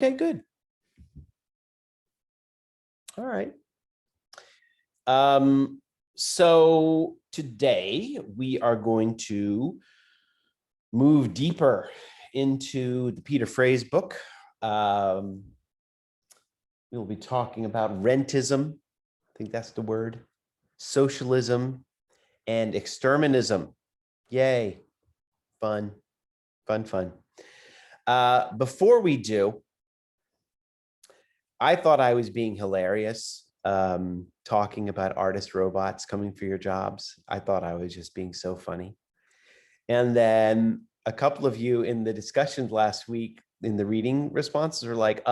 Okay, good. All right. So today we are going to move deeper into the Peter Frey's book. We'll be talking about rentism. I think that's the word. Socialism and exterminism. Yay. Fun, fun, fun. Before we do, I thought I was being hilarious talking about artist robots coming for your jobs. I thought I was just being so funny. And then a couple of you in the discussions last week in the reading responses were like,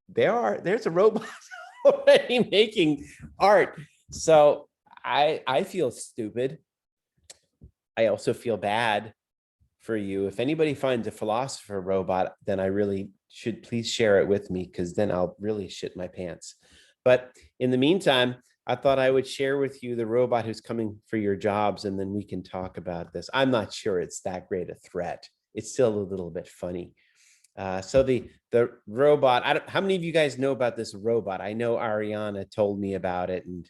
there's a robot already making art. So I feel stupid. I also feel bad for you. If anybody finds a philosopher robot, then I really should please share it with me, because then I'll really shit my pants. But in the meantime, I thought I would share with you the robot who's coming for your jobs, and then we can talk about this. I'm not sure it's that great a threat. It's still a little bit funny. So the robot, how many of you guys know about this robot? I know Ariana told me about it, and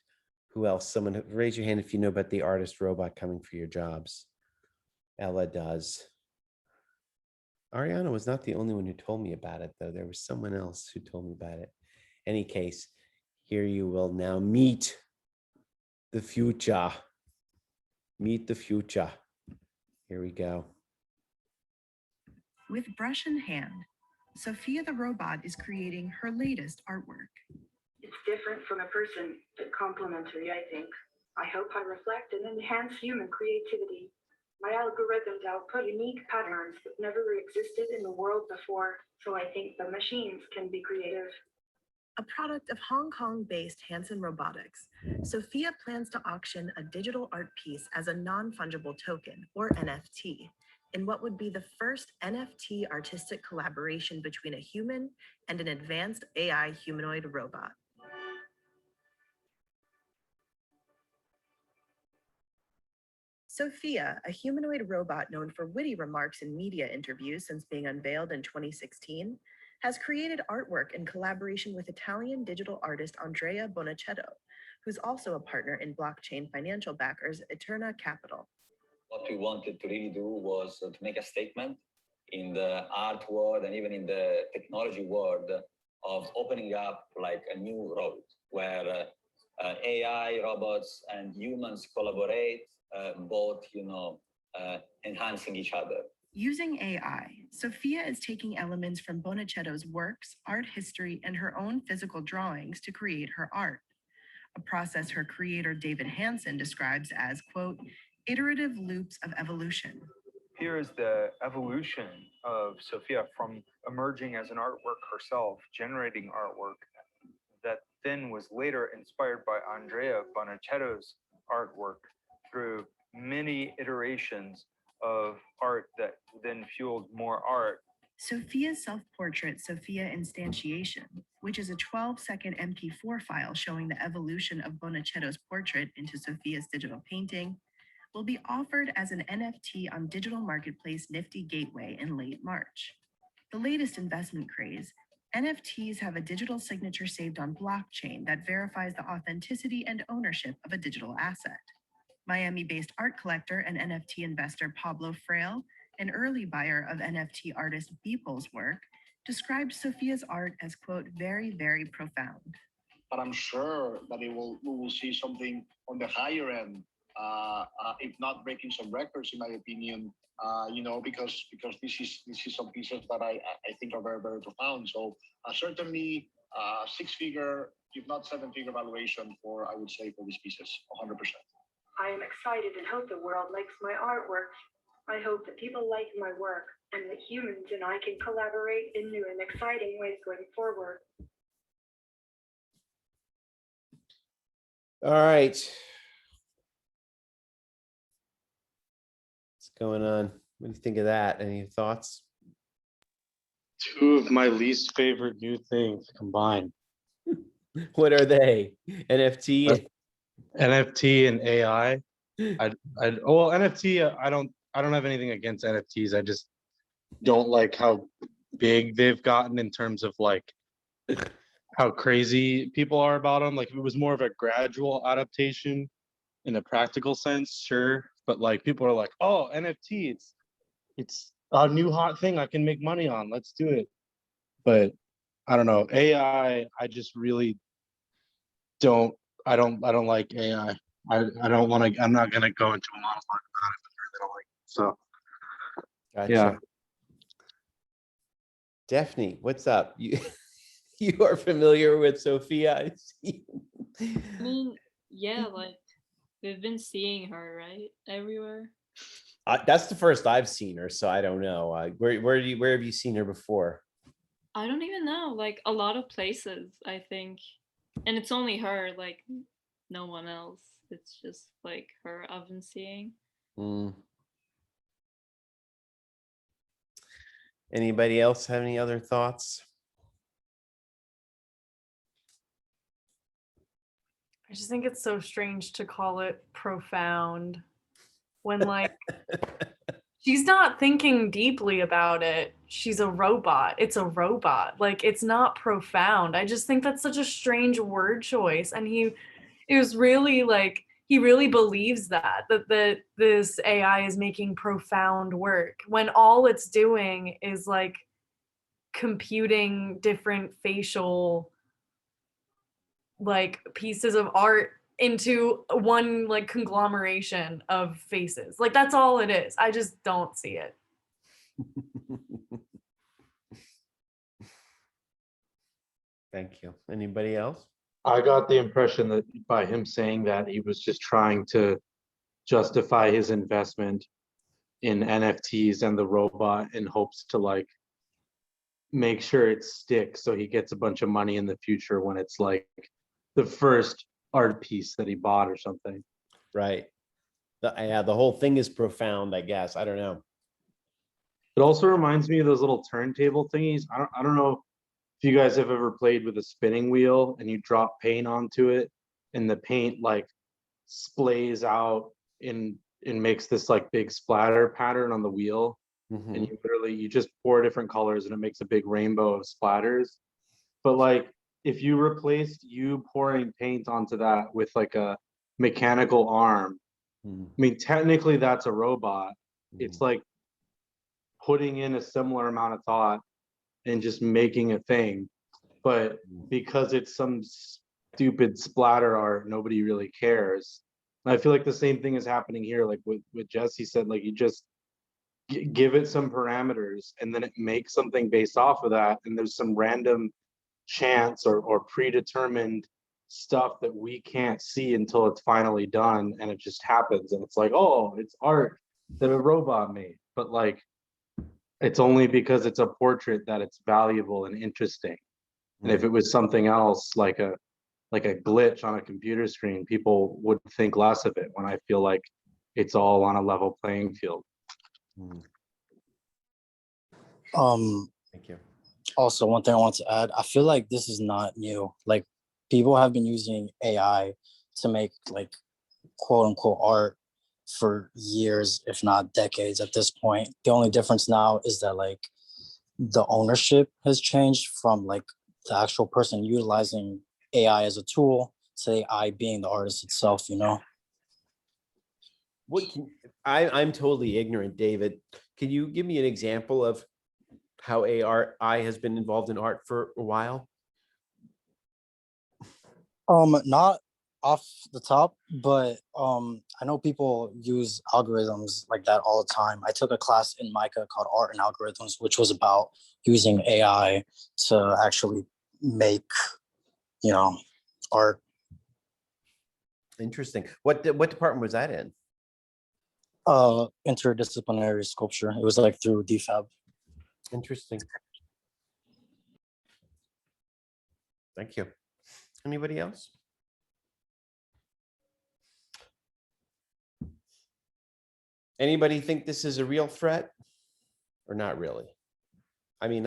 who else? Someone raise your hand if you know about the artist robot coming for your jobs. Ella does. Ariana was not the only one who told me about it, though. There was someone else who told me about it. Any case, here you will now meet the future. Meet the future. Here we go. With brush in hand, Sophia the robot is creating her latest artwork. It's different from a person, but complementary, I think. I hope I reflect and enhance human creativity. My algorithms output unique patterns that never existed in the world before, so I think the machines can be creative. A product of Hong Kong-based Hanson Robotics, Sophia plans to auction a digital art piece as a non-fungible token, or NFT, in what would be the first NFT artistic collaboration between a human and an advanced AI humanoid robot. Sophia, a humanoid robot known for witty remarks in media interviews since being unveiled in 2016, has created artwork in collaboration with Italian digital artist Andrea Bonacetto, who's also a partner in blockchain financial backers Eterna Capital. What we wanted to really do was to make a statement in the art world and even in the technology world of opening up like a new road where AI, robots, and humans collaborate, both, enhancing each other. Using AI, Sophia is taking elements from Bonacetto's works, art history, and her own physical drawings to create her art, a process her creator David Hanson describes as, quote, iterative loops of evolution. Here is the evolution of Sophia from emerging as an artwork herself, generating artwork that then was later inspired by Andrea Bonacetto's artwork through many iterations of art that then fueled more art. Sophia's self-portrait, Sophia Instantiation, which is a 12-second MP4 file showing the evolution of Bonacetto's portrait into Sophia's digital painting, will be offered as an NFT on digital marketplace Nifty Gateway in late March. The latest investment craze, NFTs have a digital signature saved on blockchain that verifies the authenticity and ownership of a digital asset. Miami-based art collector and NFT investor Pablo Fraile, an early buyer of NFT artist Beeple's work, described Sophia's art as, quote, very, very profound. But I'm sure that we will see something on the higher end, if not breaking some records, in my opinion, because this is some pieces that I think are very, very profound. So certainly six-figure, if not seven-figure valuation for, I would say, for these pieces, 100%. I am excited and hope the world likes my artwork. I hope that people like my work and that humans and I can collaborate in new and exciting ways going forward. All right. What's going on? What do you think of that? Any thoughts? Two of my least favorite new things combined. What are they? NFT? NFT and AI. Well, NFT, I don't have anything against NFTs. I just don't like how big they've gotten in terms of like how crazy people are about them. Like if it was more of a gradual adaptation in a practical sense, sure. But like people are like, oh, NFT, it's a new hot thing I can make money on. Let's do it. But I don't know. I just really don't I don't like AI. I don't want to I'm not gonna go into a monologue about it, but I really don't like it. So yeah. Gotcha. Daphne, what's up? You you are familiar with Sophia, I see. I mean, yeah, like we've been seeing her, right? Everywhere. That's the first I've seen her, so I don't know. Where have you seen her before? I don't even know, like a lot of places, I think. And it's only her, like no one else. It's just like her I've been seeing. Hmm. Anybody else have any other thoughts? I just think it's so strange to call it profound when like she's not thinking deeply about it. She's a robot. It's a robot. Like it's not profound. I just think that's such a strange word choice. And it was really like he really believes that this AI is making profound work when all it's doing is like computing different facial like pieces of art into one like conglomeration of faces. Like that's all it is. I just don't see it. Thank you. Anybody else? I got the impression that by him saying that he was just trying to justify his investment in NFTs and the robot in hopes to like make sure it sticks so he gets a bunch of money in the future when it's like the first art piece that he bought or something. Right. Yeah, the whole thing is profound, I guess. I don't know. It also reminds me of those little turntable thingies. I don't know if you guys have ever played with a spinning wheel and you drop paint onto it and the paint like splays out and makes this like big splatter pattern on the wheel. Mhm. And you just pour different colors and it makes a big rainbow of splatters. But like if you replaced you pouring paint onto that with like a mechanical arm, Mhm. I mean technically that's a robot. It's Mhm. like putting in a similar amount of thought and just making a thing. But because it's some stupid splatter art, nobody really cares. And I feel like the same thing is happening here, like what Jesse said, like you just give it some parameters and then it makes something based off of that. And there's some random chance or predetermined stuff that we can't see until it's finally done and it just happens. And it's like, oh, it's art that a robot made. But like, it's only because it's a portrait that it's valuable and interesting. And if it was something else like a glitch on a computer screen, people would think less of it when I feel like it's all on a level playing field. Mhm. Thank you. Also, one thing I want to add, I feel like this is not new. Like people have been using AI to make like quote unquote art for years, if not decades at this point. The only difference now is that like the ownership has changed from like the actual person utilizing AI as a tool to AI being the artist itself, you know? What can I'm totally ignorant, David. Can you give me an example of how AI has been involved in art for a while? Not off the top, but I know people use algorithms like that all the time. I took a class in MICA called Art and Algorithms, which was about using AI to actually make, you know, art. Interesting. What department was that in? Interdisciplinary sculpture. It was like through DFAB. Interesting. Thank you. Anybody else? Anybody think this is a real threat or not really? I mean,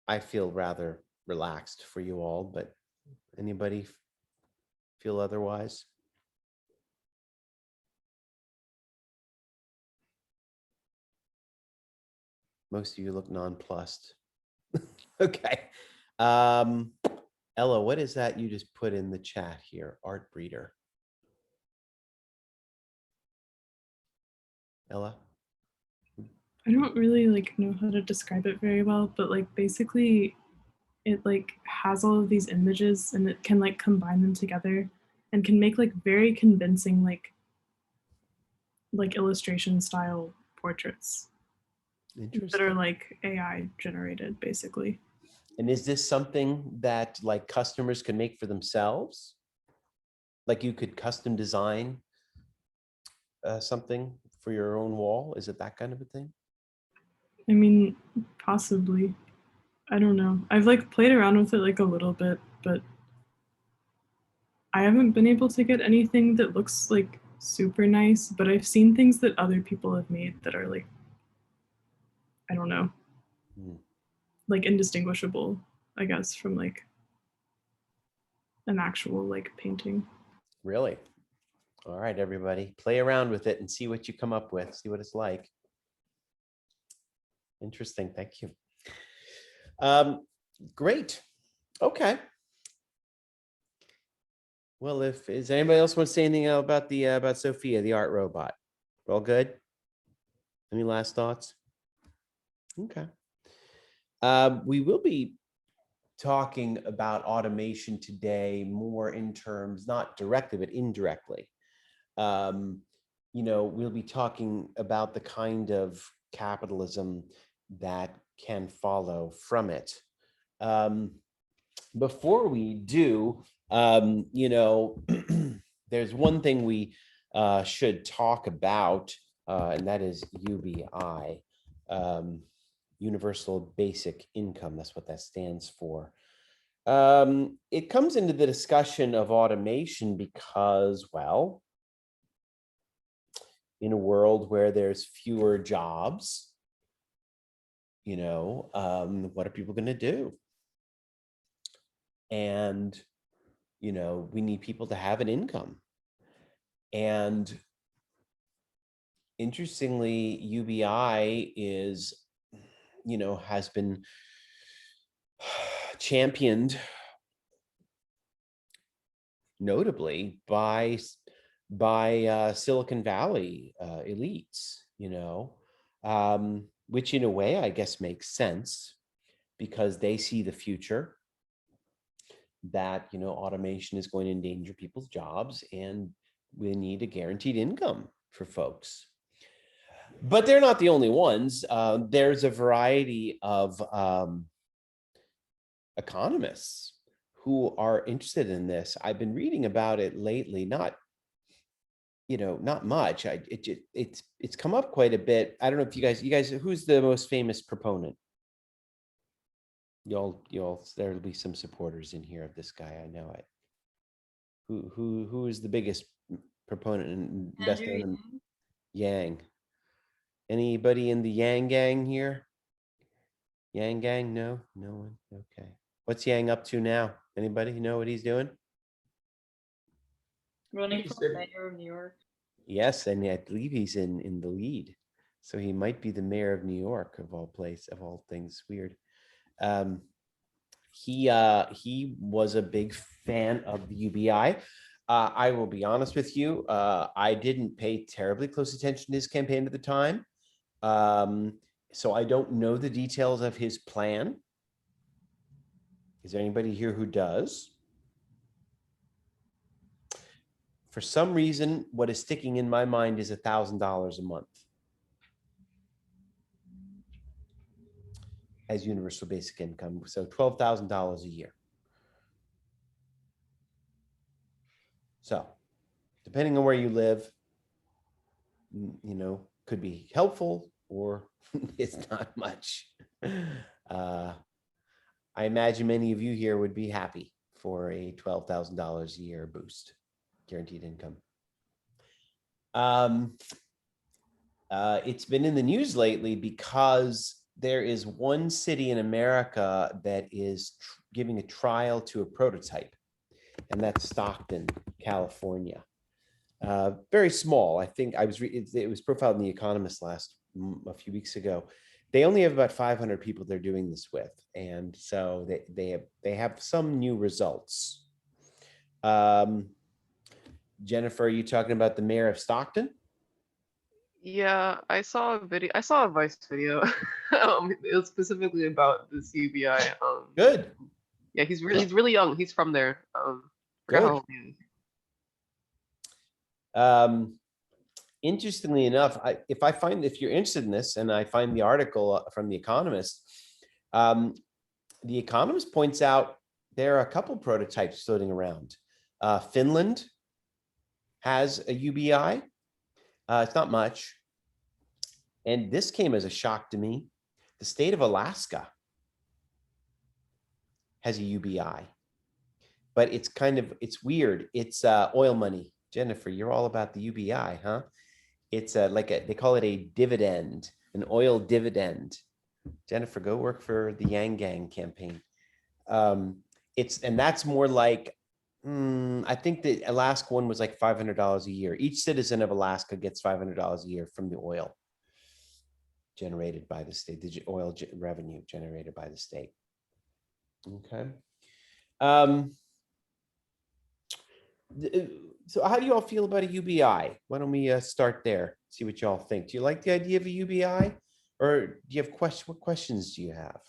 I feel rather relaxed for you all, but anybody feel otherwise? Most of you look nonplussed. Okay. Ella, what is that you just put in the chat here? Art breeder. Ella? I don't really like know how to describe it very well, but like basically it like has all of these images and it can like combine them together and can make like very convincing like illustration style portraits that Interesting. are like AI generated basically. And is this something that like customers can make for themselves? Like you could custom design something for your own wall? Is it that kind of a thing? I mean, possibly. I don't know. I've like played around with it like a little bit, but I haven't been able to get anything that looks like super nice, but I've seen things that other people have made that are like, I don't know, like indistinguishable, I guess, from like an actual like painting. Really? All right, everybody, play around with it and see what you come up with, see what it's like. Interesting, thank you. Great, okay. Well, is anybody else want to say anything about the about Sophia, the art robot? All good? Any last thoughts? Okay. We will be talking about automation today more in terms, not directly, but indirectly. We'll be talking about the kind of capitalism that can follow from it. Before we do, there's one thing we should talk about, and that is UBI, Universal Basic Income. That's what that stands for. It comes into the discussion of automation because, well, in a world where there's fewer jobs, what are people going to do? And, we need people to have an income. And interestingly, UBI is, has been championed notably by Silicon Valley elites, which in a way, I guess, makes sense because they see the future that, automation is going to endanger people's jobs and we need a guaranteed income for folks. But they're not the only ones. There's a variety of economists who are interested in this. I've been reading about it lately, not much. It's come up quite a bit. I don't know if you guys, who's the most famous proponent? There'll be some supporters in here of this guy. I know it. Who is the biggest proponent and best known? Yang. Anybody in the Yang gang here? Yang gang? No one. Okay. What's Yang up to now? Anybody know what he's doing? Running for mayor of New York. Yes, and I believe he's in the lead. So he might be the mayor of New York of all things. Weird. He was a big fan of the UBI. I will be honest with you. I didn't pay terribly close attention to his campaign at the time. So I don't know the details of his plan. Is there anybody here who does? For some reason, what is sticking in my mind is $1,000 a month as universal basic income. So $12,000 a year. So depending on where you live, could be helpful or it's not much. I imagine many of you here would be happy for a $12,000 a year boost, guaranteed income. It's been in the news lately because there is one city in America that is giving a trial to a prototype, and that's Stockton, California. Very small. I think it was profiled in The Economist a few weeks ago. They only have about 500 people they're doing this with, and so they have some new results. Jennifer, are you talking about the mayor of Stockton? Yeah, I saw a video. I saw a Vice video. It was specifically about this UBI. Good. Yeah, he's really young. He's from there. Forgot Good. how old he is. Interestingly enough, if you're interested in this, and I find the article from The Economist, The Economist points out there are a couple prototypes floating around. Finland has a UBI. It's not much. And this came as a shock to me. The state of Alaska has a UBI, but it's weird. It's oil money. Jennifer, you're all about the UBI, huh? It's they call it a dividend, an oil dividend. Jennifer, go work for the Yang Gang campaign. And that's more like, I think the Alaska one was like $500 a year. Each citizen of Alaska gets $500 a year from the oil generated by the state, the oil revenue generated by the state. Okay. So how do you all feel about a UBI? Why don't we start there? See what y'all think. Do you like the idea of a UBI, or do you have questions? What questions do you have?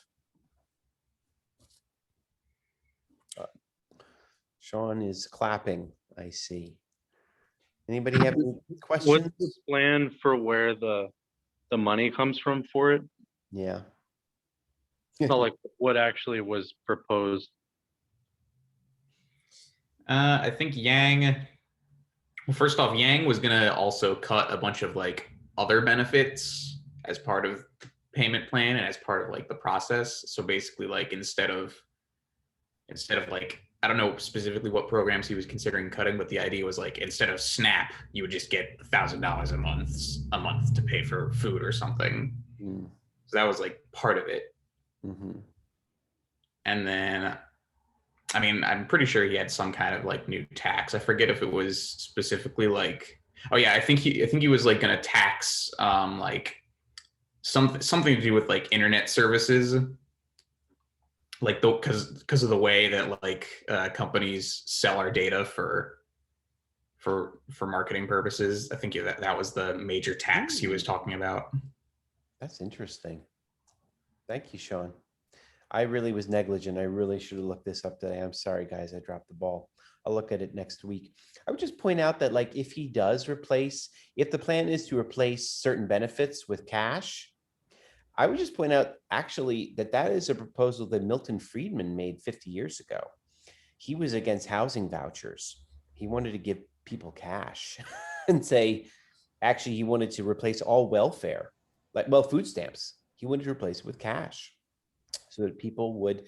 Sean is clapping. I see. Anybody have any questions? What's the plan for where the money comes from for it? Yeah. Not like what actually was proposed. I think Yang. Well, first off, Yang was gonna also cut a bunch of like other benefits as part of the payment plan and as part of like the process. So basically, like instead of like, I don't know specifically what programs he was considering cutting, but the idea was like instead of SNAP, you would just get $1,000 a month to pay for food or something. Mm. So that was like part of it. Mm-hmm. And then, I mean, I'm pretty sure he had some kind of like new tax. I forget if it was specifically like, oh yeah, I think he was like gonna tax like something to do with like internet services, like because of the way that like companies sell our data for marketing purposes. I think that was the major tax he was talking about. That's interesting. Thank you, Sean. I really was negligent. I really should have looked this up today. I'm sorry, guys. I dropped the ball. I'll look at it next week. I would just point out that like if the plan is to replace certain benefits with cash, I would just point out actually that is a proposal that Milton Friedman made 50 years ago. He was against housing vouchers. He wanted to give people cash and say, actually, he wanted to replace all welfare, food stamps. He wanted to replace it with cash so that people would,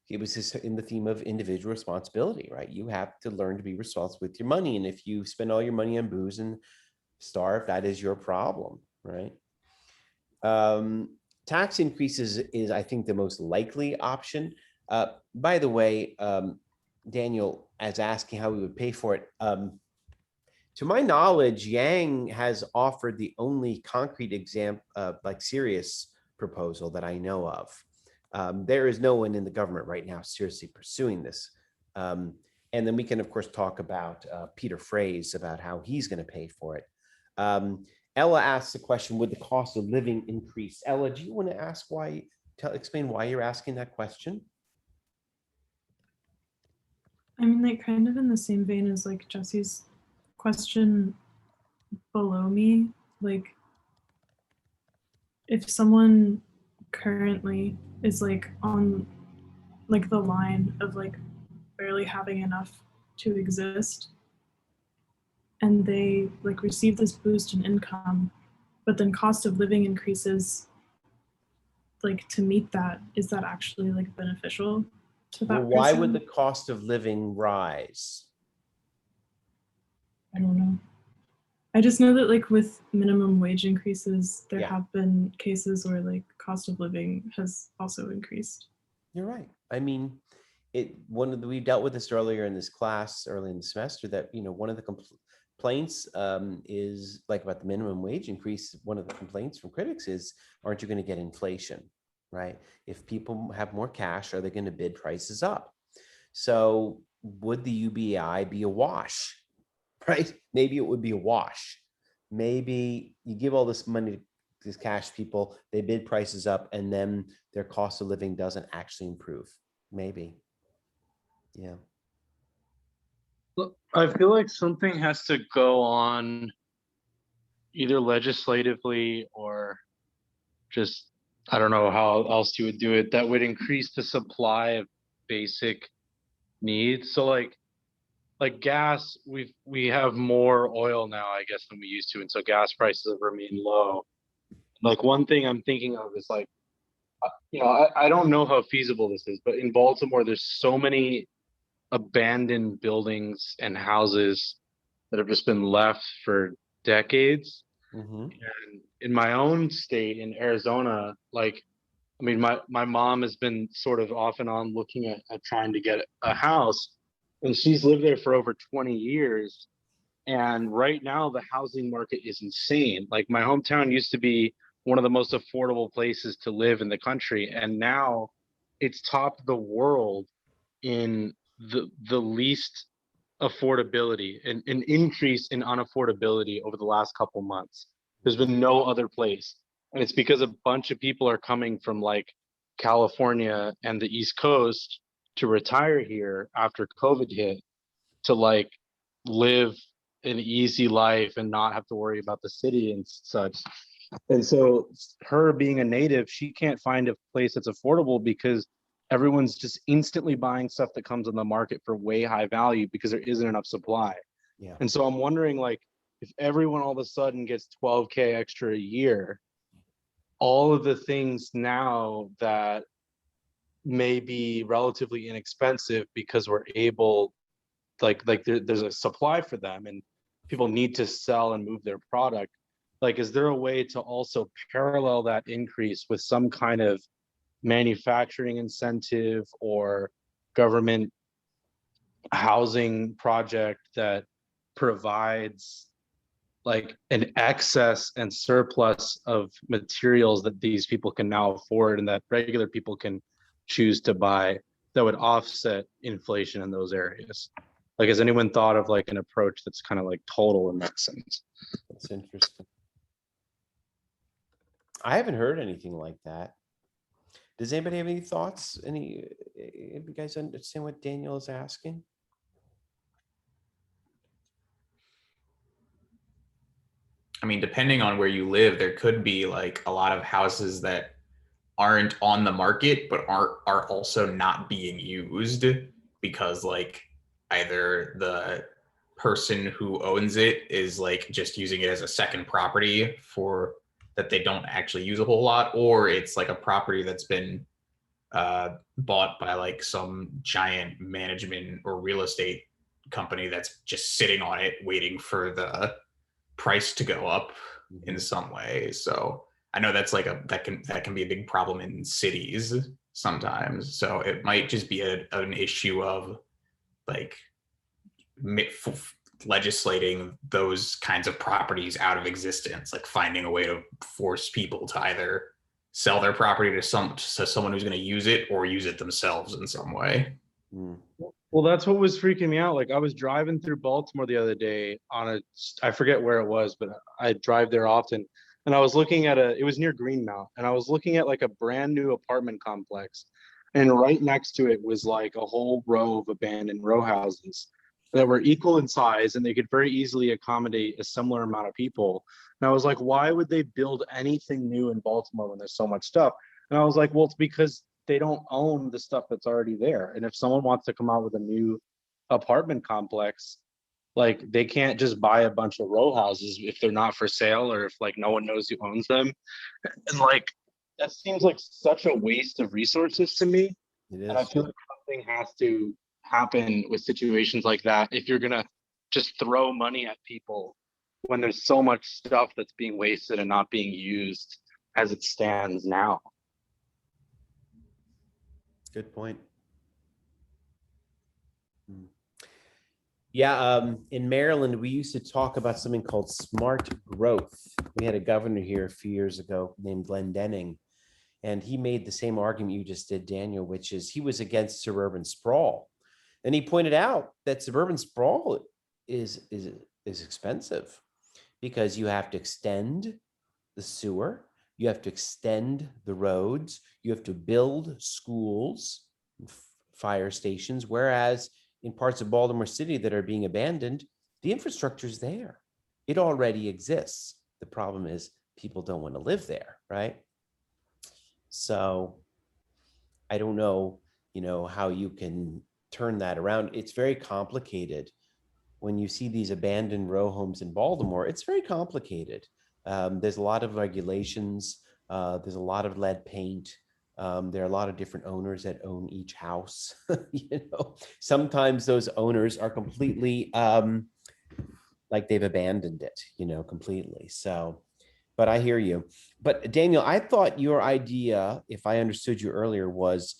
it was just in the theme of individual responsibility, right? You have to learn to be responsible with your money. And if you spend all your money on booze and starve, that is your problem, right? Tax increases is, I think, the most likely option. By the way, Daniel is asking how we would pay for it. To my knowledge, Yang has offered the only concrete serious proposal that I know of. There is no one in the government right now seriously pursuing this. And then we can, of course, talk about Peter Fraze about how he's going to pay for it. Ella asks the question, would the cost of living increase? Ella, do you want to explain why you're asking that question? I mean, like kind of in the same vein as like Jesse's question below me, like if someone currently is like on like the line of like barely having enough to exist, and they like receive this boost in income, but then cost of living increases like to meet that, is that actually like beneficial to that person? Why would the cost of living rise? I don't know. I just know that like with minimum wage increases, there have been cases where like cost of living has also increased. You're right. I mean, we dealt with this earlier in this class, early in the semester, that one of the complaints is like about the minimum wage increase. One of the complaints from critics is, aren't you going to get inflation, right? If people have more cash, are they going to bid prices up? So would the UBI be a wash, right? Maybe it would be a wash. Maybe you give all this money to these cash people, they bid prices up, and then their cost of living doesn't actually improve. Maybe. Yeah. Look, I feel like something has to go on either legislatively or just, I don't know how else you would do it, that would increase the supply of basic needs. So like gas, we have more oil now, I guess, than we used to, and so gas prices have remained low. Like one thing I'm thinking of is like, I don't know how feasible this is, but in Baltimore, there's so many abandoned buildings and houses that have just been left for decades. And in my own state, in Arizona, like, I mean, my mom has been sort of off and on looking at trying to get a house, and she's lived there for over 20 years. And right now, the housing market is insane. Like my hometown used to be one of the most affordable places to live in the country, and now it's topped the world in the least affordability, an increase in unaffordability over the last couple months. There's been no other place, and it's because a bunch of people are coming from like California and the East Coast to retire here after COVID hit, to like live an easy life and not have to worry about the city and such. And so her being a native, she can't find a place that's affordable because everyone's just instantly buying stuff that comes on the market for way high value because there isn't enough supply. Yeah. And so I'm wondering, like, if everyone all of a sudden gets 12K extra a year, all of the things now that may be relatively inexpensive because we're able, there's a supply for them and people need to sell and move their product. Like, is there a way to also parallel that increase with some kind of manufacturing incentive or government housing project that provides like an excess and surplus of materials that these people can now afford and that regular people can choose to buy, that would offset inflation in those areas? Like, has anyone thought of like an approach that's kind of like total in that sense? That's interesting. I haven't heard anything like that. Does anybody have any thoughts? If you guys understand what Daniel is asking? I mean, depending on where you live, there could be like a lot of houses that aren't on the market, but are also not being used because like either the person who owns it is like just using it as a second property for that they don't actually use a whole lot, or it's like a property that's been bought by like some giant management or real estate company that's just sitting on it waiting for the price to go up in some way. So I know that's like that can be a big problem in cities sometimes. So it might just be an issue of like legislating those kinds of properties out of existence, like finding a way to force people to either sell their property to someone who's going to use it or use it themselves in some way. Well, that's what was freaking me out. Like, I was driving through Baltimore the other day I forget where it was, but I drive there often. And I was looking at it was near Greenmount, and I was looking at like a brand new apartment complex. And right next to it was like a whole row of abandoned row houses that were equal in size, and they could very easily accommodate a similar amount of people. And I was like, why would they build anything new in Baltimore when there's so much stuff? And I was like, well, it's because they don't own the stuff that's already there. And if someone wants to come out with a new apartment complex, like they can't just buy a bunch of row houses if they're not for sale or if like no one knows who owns them. And like, that seems like such a waste of resources to me. And I feel like something has to happen with situations like that if you're gonna just throw money at people when there's so much stuff that's being wasted and not being used as it stands now. Good point. Yeah, in Maryland, we used to talk about something called smart growth. We had a governor here a few years ago named Glenn Denning, and he made the same argument you just did, Daniel, which is he was against suburban sprawl. And he pointed out that suburban sprawl is expensive because you have to extend the sewer, you have to extend the roads, you have to build schools, fire stations, whereas in parts of Baltimore City that are being abandoned, the infrastructure is there. It already exists. The problem is people don't want to live there, right? So I don't know, how you can turn that around. It's very complicated. When you see these abandoned row homes in Baltimore, it's very complicated. There's a lot of regulations. There's a lot of lead paint. There are a lot of different owners that own each house. Sometimes those owners are completely like they've abandoned it, completely. So, but I hear you. But Daniel, I thought your idea, if I understood you earlier, was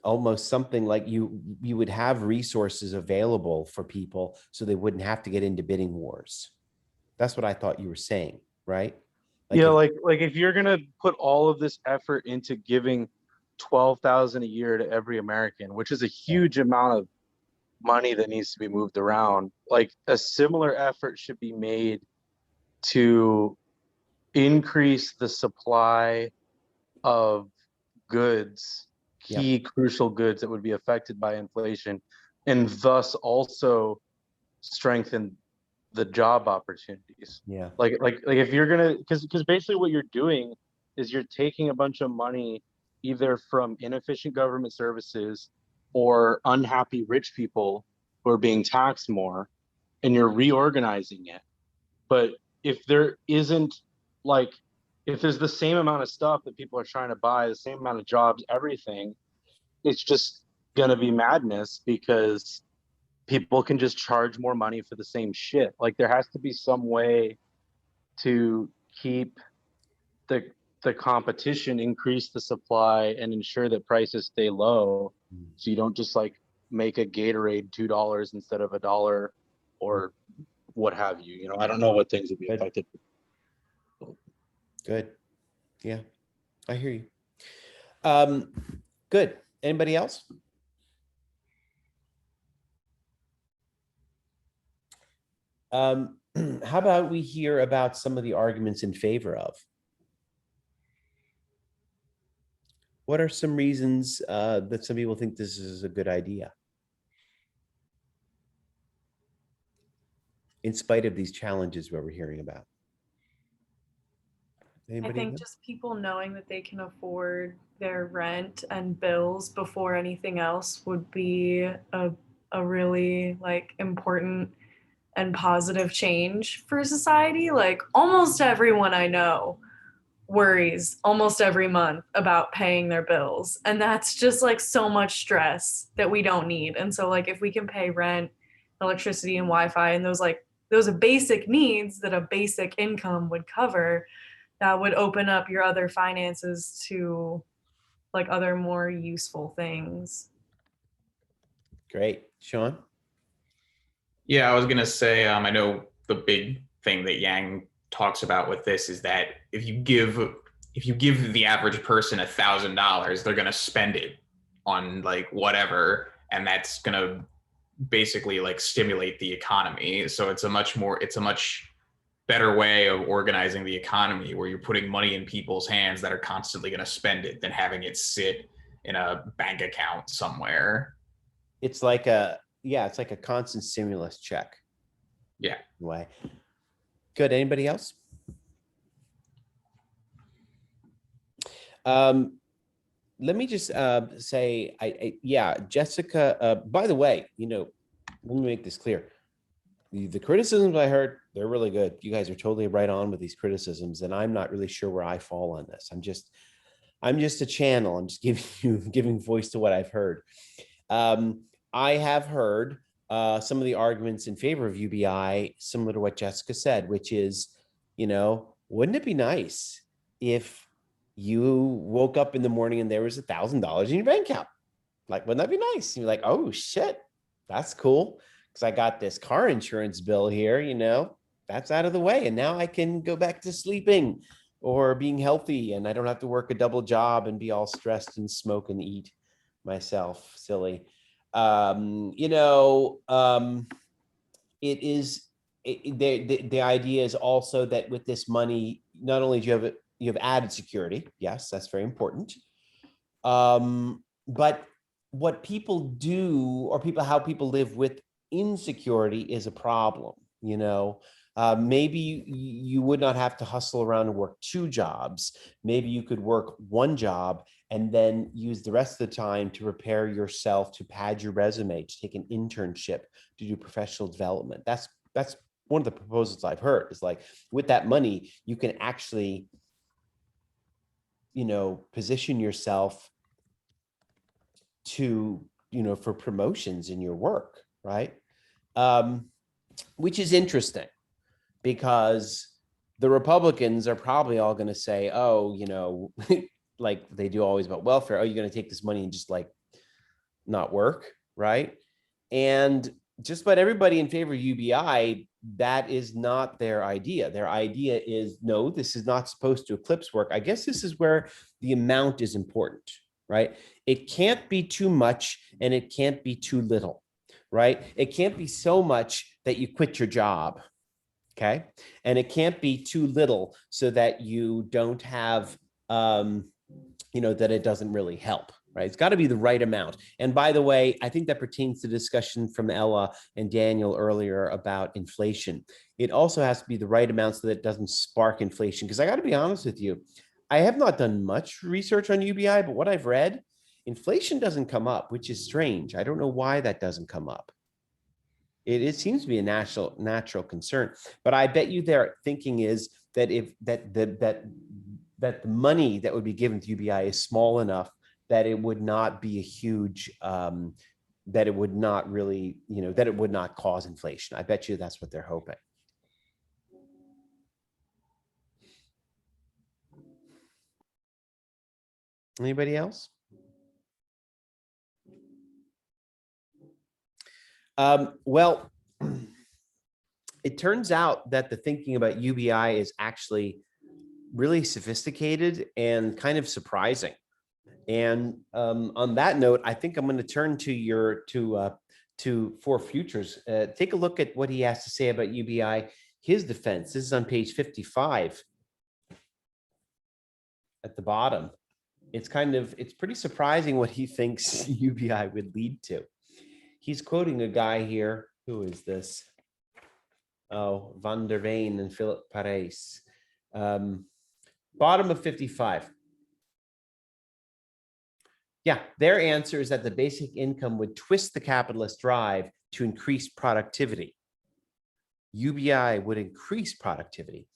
almost something like you would have resources available for people so they wouldn't have to get into bidding wars. That's what I thought you were saying, right? Yeah, like if you're gonna put all of this effort into giving $12,000 a year to every American, which is a huge amount of money that needs to be moved around, like a similar effort should be made to increase the supply of goods, key crucial goods that would be affected by inflation, and thus also strengthen the job opportunities. Yeah. Like if you're gonna, because basically what you're doing is you're taking a bunch of money either from inefficient government services or unhappy rich people who are being taxed more, and you're reorganizing it. But if there isn't, like, if there's the same amount of stuff that people are trying to buy, the same amount of jobs, everything, it's just gonna be madness because people can just charge more money for the same shit. Like there has to be some way to keep the competition, increase the supply, and ensure that prices stay low. So you don't just like make a Gatorade $2 instead of $1 or what have you. I don't know what things would be affected. Good. Yeah, I hear you. Good. Anybody else? How about we hear about some of the arguments in favor of? What are some reasons that some people think this is a good idea? In spite of these challenges what we're hearing about. I think just people knowing that they can afford their rent and bills before anything else would be a really important and positive change for society. Like almost everyone I know worries almost every month about paying their bills, and that's just so much stress that we don't need. And so if we can pay rent, electricity, and Wi-Fi, and those are basic needs that a basic income would cover, that would open up your other finances to other more useful things. Great. Sean? Yeah, I was gonna say, I know the big thing that Yang talks about with this is that if you give the average person $1,000, they're gonna spend it on whatever, and that's gonna basically stimulate the economy. So it's a much better way of organizing the economy, where you're putting money in people's hands that are constantly going to spend it than having it sit in a bank account somewhere. It's like a constant stimulus check. Yeah. Way. Good. Anybody else? Let me just say, Jessica, by the way, let me make this clear. The criticisms I heard, they're really good. You guys are totally right on with these criticisms, and I'm not really sure where I fall on this. I'm just a channel. I'm just giving voice to what I've heard. I have heard some of the arguments in favor of UBI, similar to what Jessica said, which is, wouldn't it be nice if you woke up in the morning and there was $1,000 in your bank account? Wouldn't that be nice? And you're like, oh shit, that's cool. because I got this car insurance bill here, you know, that's out of the way. And now I can go back to sleeping or being healthy, and I don't have to work a double job and be all stressed and smoke and eat myself silly. You know, it is, the idea is also that with this money, not only do you have added security. Yes, that's very important. But what people do, or how people live with insecurity is a problem, you know. Maybe you would not have to hustle around and work 2 jobs. Maybe you could work 1 job and then use the rest of the time to prepare yourself, to pad your resume, to take an internship, to do professional development. That's one of the proposals I've heard, is like, with that money, you can actually, you know, position yourself to, you know, for promotions in your work, right? Which is interesting, because the Republicans are probably all going to say, oh, you know, like they do always about welfare, oh, you're going to take this money and just like not work, right? And just about everybody in favor of UBI, that is not their idea. Their idea is, no, this is not supposed to eclipse work. I guess this is where the amount is important, right? It can't be too much and it can't be too little, right? It can't be so much that you quit your job, okay? And it can't be too little so that you don't have, you know, that it doesn't really help, right? It's got to be the right amount. And by the way, I think that pertains to discussion from Ella and Daniel earlier about inflation. It also has to be the right amount so that it doesn't spark inflation. Because I got to be honest with you, I have not done much research on UBI, but what I've read, inflation doesn't come up, which is strange. I don't know why that doesn't come up. It seems to be a natural concern, but I bet you their thinking is that if that the money that would be given to UBI is small enough that it would not be a huge, that it would not really, you know, that it would not cause inflation. I bet you that's what they're hoping. Anybody else? Well, it turns out that the thinking about UBI is actually really sophisticated and kind of surprising. And on that note, I think I'm going to turn to For Futures. Take a look at what he has to say about UBI, his defense. This is on page 55 at the bottom. It's pretty surprising what he thinks UBI would lead to. He's quoting a guy here. Who is this? Oh, Van der Veen and Philip Parijs. Bottom of 55. Yeah, their answer is that the basic income would twist the capitalist drive to increase productivity. UBI would increase productivity.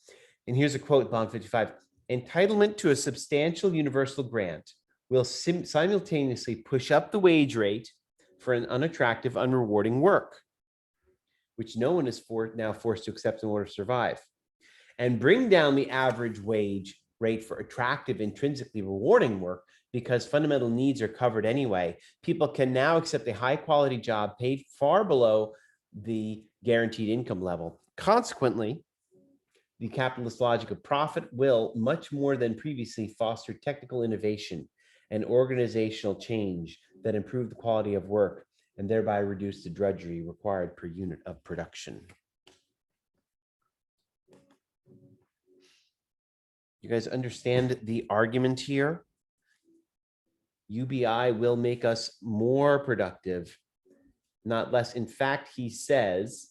And here's a quote, bottom 55. Entitlement to a substantial universal grant will simultaneously push up the wage rate for an unattractive, unrewarding work, which no one is now forced to accept in order to survive, and bring down the average wage rate for attractive, intrinsically rewarding work, because fundamental needs are covered anyway. People can now accept a high quality job paid far below the guaranteed income level. Consequently, the capitalist logic of profit will, much more than previously, foster technical innovation and organizational change that improve the quality of work and thereby reduce the drudgery required per unit of production. You guys understand the argument here? UBI will make us more productive, not less. In fact, he says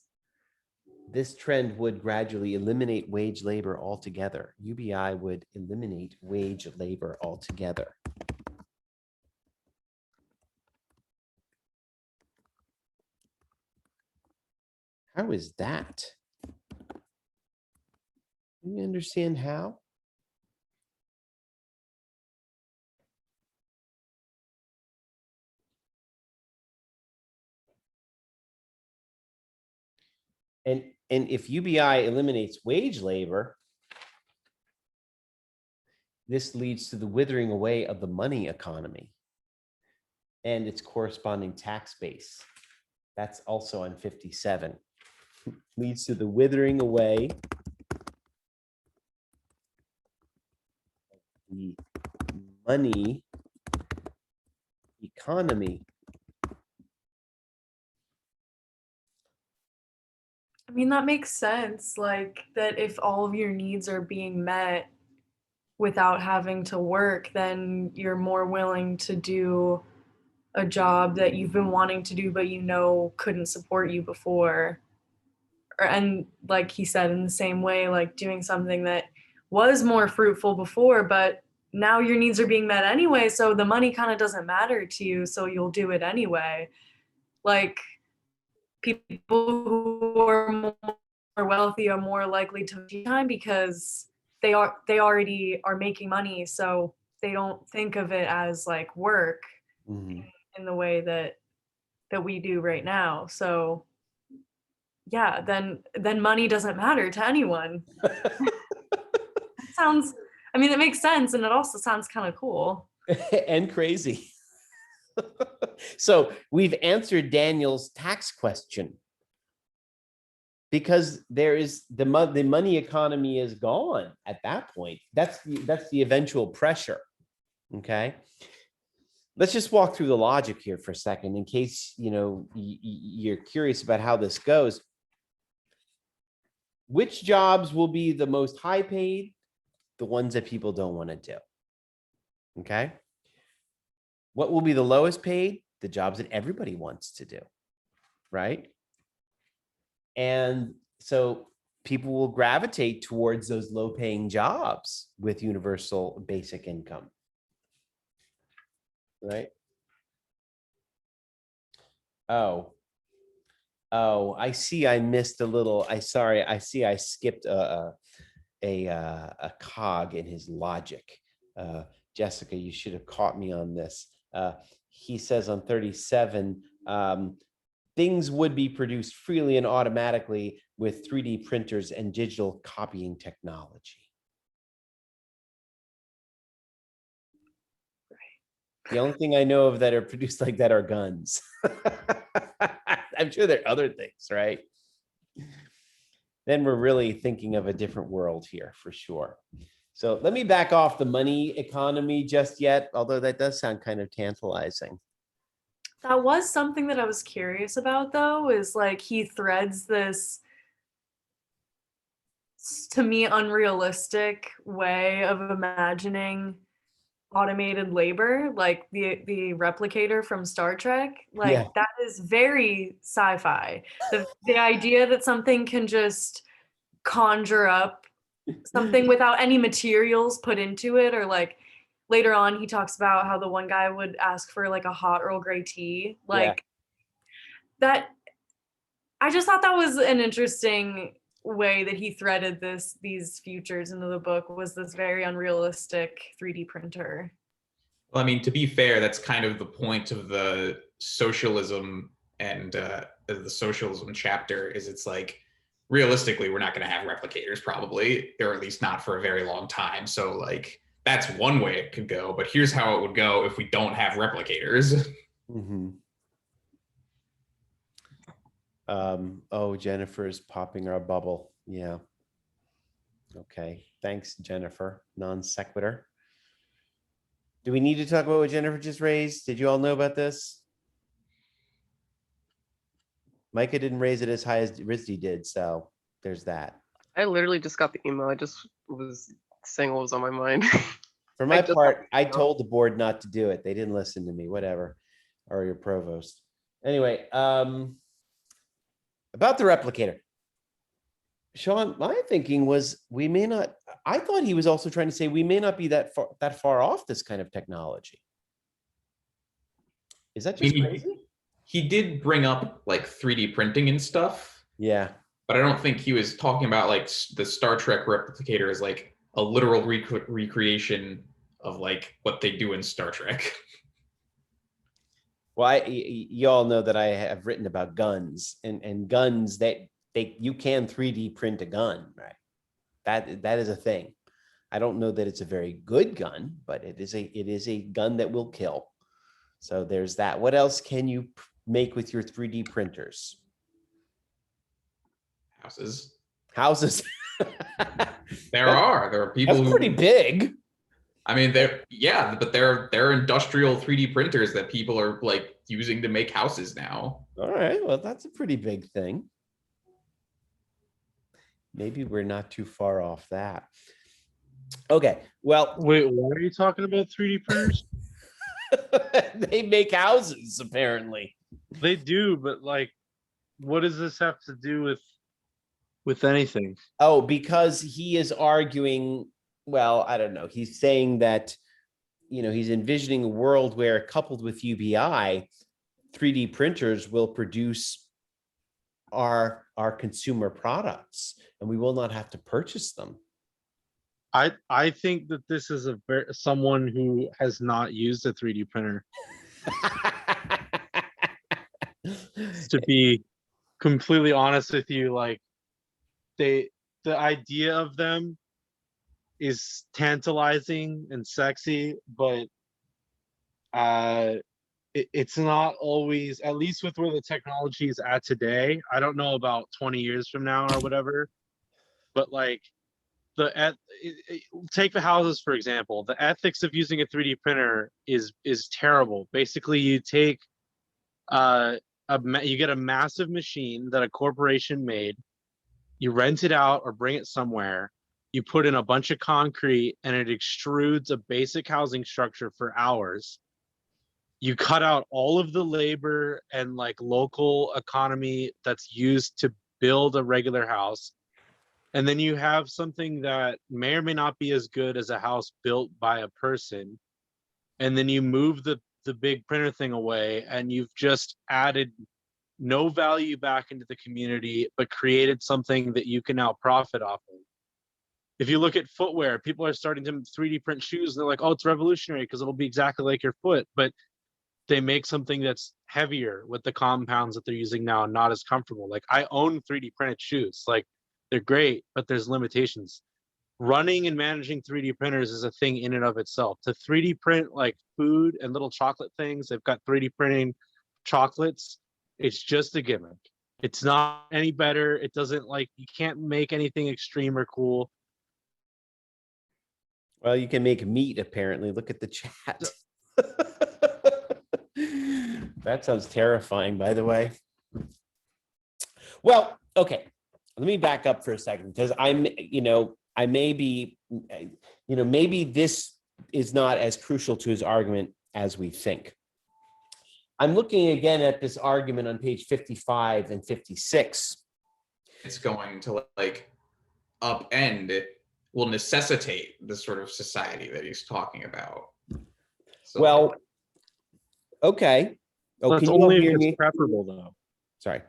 this trend would gradually eliminate wage labor altogether. UBI would eliminate wage labor altogether. How is that? Do you understand how? And if UBI eliminates wage labor, this leads to the withering away of the money economy and its corresponding tax base. That's also on 57. Leads to the withering away the money economy. I mean, that makes sense. Like, that if all of your needs are being met without having to work, then you're more willing to do a job that you've been wanting to do, but you know couldn't support you before. And like he said, in the same way, like doing something that was more fruitful before, but now your needs are being met anyway. So the money kind of doesn't matter to you. So you'll do it anyway. Like, people who are more wealthy are more likely to take time because they already are making money, so they don't think of it as like work Mhm. in the way that we do right now. So yeah, then money doesn't matter to anyone. Sounds, I mean, it makes sense, and it also sounds kind of cool. And crazy. So we've answered Daniel's tax question, because there is the money economy is gone at that point. That's the eventual pressure. Okay. Let's just walk through the logic here for a second, in case you're curious about how this goes. Which jobs will be the most high paid? The ones that people don't want to do. Okay. What will be the lowest paid? The jobs that everybody wants to do, right? And so people will gravitate towards those low-paying jobs with universal basic income, right? Oh, I see. I missed a little. Sorry. I see. I skipped a cog in his logic. Jessica, you should have caught me on this. He says on 37, things would be produced freely and automatically with 3D printers and digital copying technology. The only thing I know of that are produced like that are guns. I'm sure there are other things, right? Then we're really thinking of a different world here for sure. So let me back off the money economy just yet, although that does sound kind of tantalizing. That was something that I was curious about, though, is like he threads this, to me, unrealistic way of imagining automated labor, like the replicator from Star Trek. Like, Yeah. that is very sci-fi. The idea that something can just conjure up something without any materials put into it, or like later on he talks about how the one guy would ask for like a hot Earl Grey tea, like that. I just thought that was an interesting way that he threaded these futures into the book, was this very unrealistic 3D printer. Well, I mean, to be fair, that's kind of the point of the socialism and the socialism chapter, is it's like, realistically, we're not going to have replicators probably, or at least not for a very long time. So like, that's one way it could go, but here's how it would go if we don't have replicators. Mm-hmm. Oh, Jennifer's popping our bubble. Yeah. Okay. Thanks, Jennifer. Non sequitur. Do we need to talk about what Jennifer just raised? Did you all know about this? Micah didn't raise it as high as Rizdi did, so there's that. I literally just got the email. I just was saying what was on my mind. For my part, I told the board not to do it. They didn't listen to me, whatever, or your provost. Anyway, about the replicator. Sean, my thinking was we may not, I thought he was also trying to say we may not be that far off this kind of technology. Is that just crazy? He did bring up like 3D printing and stuff. Yeah. But I don't think he was talking about like the Star Trek replicator as like a literal recreation of like what they do in Star Trek. Well, you all know that I have written about guns, and guns that you can 3D print a gun, right? That is a thing. I don't know that it's a very good gun, but it is a gun that will kill. So there's that. What else can you make with your 3D printers? Houses. Houses. There are people That's who pretty big. I mean, but they're industrial 3D printers that people are like using to make houses now. All right, well, that's a pretty big thing. Maybe we're not too far off that. Okay, well, Wait, why are you talking about 3D printers? they make houses apparently. They do, but like, what does this have to do with anything? Oh, because he is arguing, well, I don't know. He's saying that, he's envisioning a world where, coupled with UBI, 3D printers will produce our consumer products, and we will not have to purchase them. I think that this is someone who has not used a 3D printer. To be completely honest with you, like the idea of them is tantalizing and sexy, but it's not always, at least with where the technology is at today. I don't know about 20 years from now or whatever, but like take the houses for example. The ethics of using a 3D printer is terrible. Basically, you take you get a massive machine that a corporation made, you rent it out or bring it somewhere, you put in a bunch of concrete, and it extrudes a basic housing structure for hours. You cut out all of the labor and like local economy that's used to build a regular house. And then you have something that may or may not be as good as a house built by a person. And then you move the big printer thing away, and you've just added no value back into the community, but created something that you can now profit off of. If you look at footwear, people are starting to 3D print shoes, and they're like, oh, it's revolutionary because it'll be exactly like your foot. But they make something that's heavier with the compounds that they're using now and not as comfortable. Like, I own 3D printed shoes. Like, they're great, but there's limitations. Running and managing 3D printers is a thing in and of itself. To 3D print like food and little chocolate things, they've got 3D printing chocolates. It's just a gimmick. It's not any better. It doesn't, like, you can't make anything extreme or cool. Well, you can make meat, apparently. Look at the chat. That sounds terrifying, by the way. Well, okay. Let me back up for a second, because I may be, maybe this is not as crucial to his argument as we think. I'm looking again at this argument on page 55 and 56. It's going to like upend, will necessitate the sort of society that he's talking about. So, Well, okay. Oh, That's can you all only if hear it's me? preferable, though. Sorry.